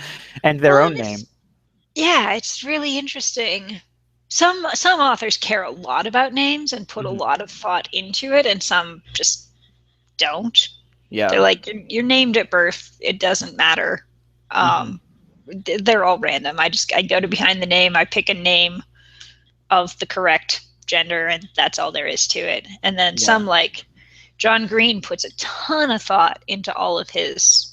and their Well, own and name. it's really interesting. Some authors care a lot about names and put a Hmm. lot of thought into it, and some just don't. They're Yeah. like, you're named at birth. It doesn't matter. Hmm. Um, they're all random. I go to behind the name. I pick a name of the correct gender, and that's all there is to it. And then Yeah. some, like John Green, puts a ton of thought into all of his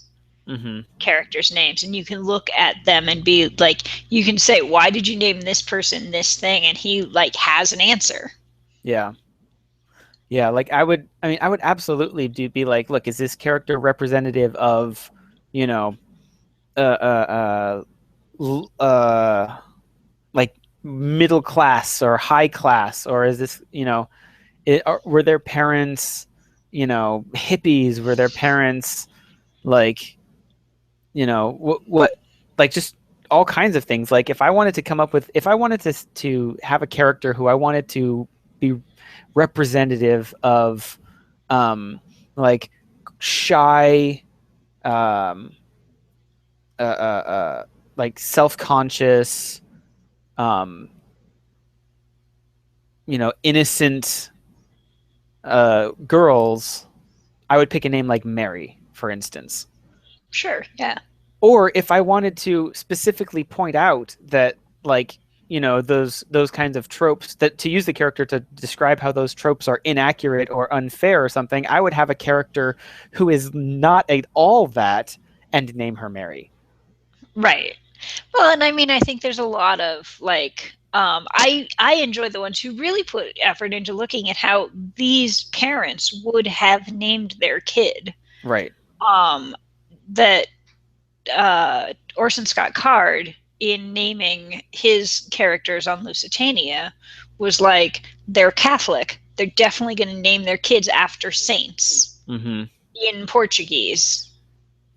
Hmm. characters' names, and you can look at them and be like, you can say, why did you name this person this thing? And he like has an answer. Yeah. Yeah. Like I would absolutely be like, look, is this character representative of, you know, uh, like middle class or high class, or is this, were their parents, hippies? Were their parents like, what, like just all kinds of things. Like if I wanted to have a character who I wanted to be representative of, like shy, um, like self-conscious, um, innocent girls, I would pick a name like Mary, for instance. Sure, yeah. Or if I wanted to specifically point out that, like, those kinds of tropes, that to use the character to describe how those tropes are inaccurate or unfair or something, I would have a character who is not at all that and name her Mary. Right. Well, and I mean, I think there's a lot of like, I enjoy the ones who really put effort into looking at how these parents would have named their kid. Right. Um, that Orson Scott Card, in naming his characters on Lusitania, was like, they're Catholic. They're definitely going to name their kids after saints Mm-hmm. in Portuguese,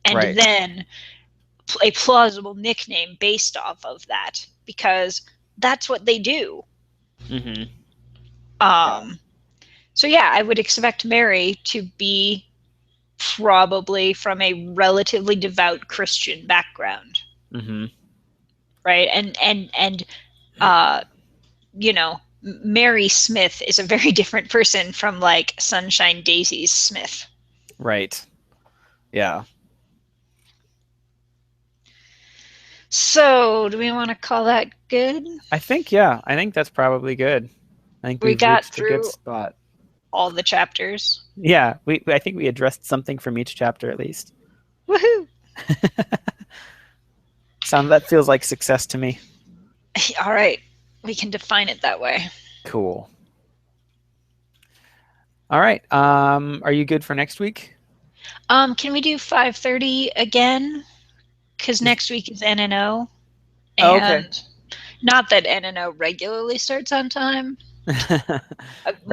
and Right. then a plausible nickname based off of that, because that's what they do. Mm-hmm. Yeah. Um, so yeah, I would expect Mary to be probably from a relatively devout Christian background, Mm-hmm. right? And uh, Mary Smith is a very different person from like Sunshine Daisies Smith. Right. Yeah. So, do we want to call that good? I think that's probably good. I think We we've got reached a good through spot. all the chapters. Yeah, I think we addressed something from each chapter at least. Woohoo! That feels like success to me. All right, we can define it that way. Cool. All right. Are you good for next week? Can we do 5:30 again? Because Is next week is NNO, Oh, okay. and not that NNO regularly starts on time. Right.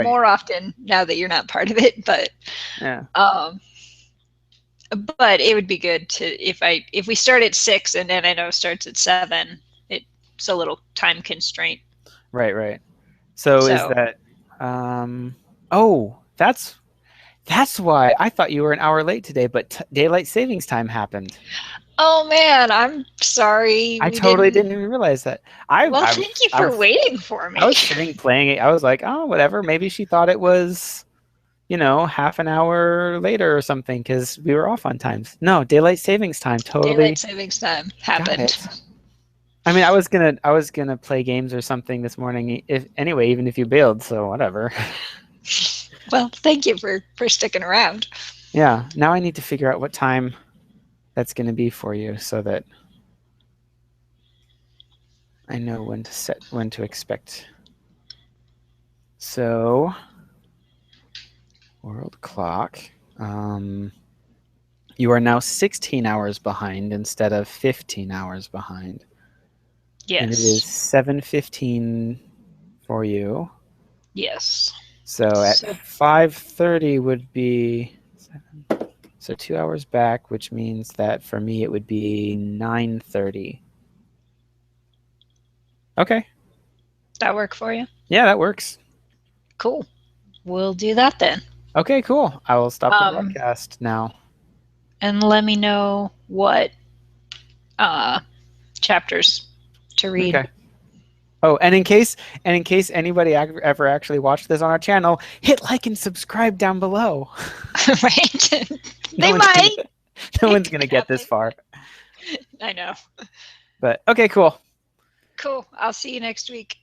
More often now that you're not part of it, Yeah. um, but it would be good to, if we start at 6 and NNO starts at 7. It's a little time constraint. Right, right. So is So, that oh, that's why I thought you were an hour late today, but daylight savings time happened. oh man, I'm sorry I we totally didn't. didn't even realize that. I Well, I thank you I for was waiting for I me. was sitting playing it. I was like, "Oh, whatever. Maybe she thought it was, half an hour later or something because we were off on times." No, daylight savings time. Daylight Totally savings time got happened. it. I mean, I was gonna play games or something this morning if anyway, even if you bailed, so whatever. Well, thank you for sticking around. Yeah, now I need to figure out what time that's gonna be for you so that I know when to expect. So, world clock. Um, you are now 16 hours behind instead of 15 hours behind. And it is Yes. 7:15 for you. Yes. So at So 5:30 would be so 2 hours back, which means that for me it would be 9:30. Okay. That work for you? Yeah, that works. Cool. We'll do that then. Okay, cool. I will stop the Um, broadcast now. and let me know what uh, chapters to read. Okay. Oh, and in case anybody ever actually watched this on our channel, hit like and subscribe down below. Right? No They one's gonna might. no It one's could gonna get this happen. far. I know. But okay, cool. Cool. I'll see you next week.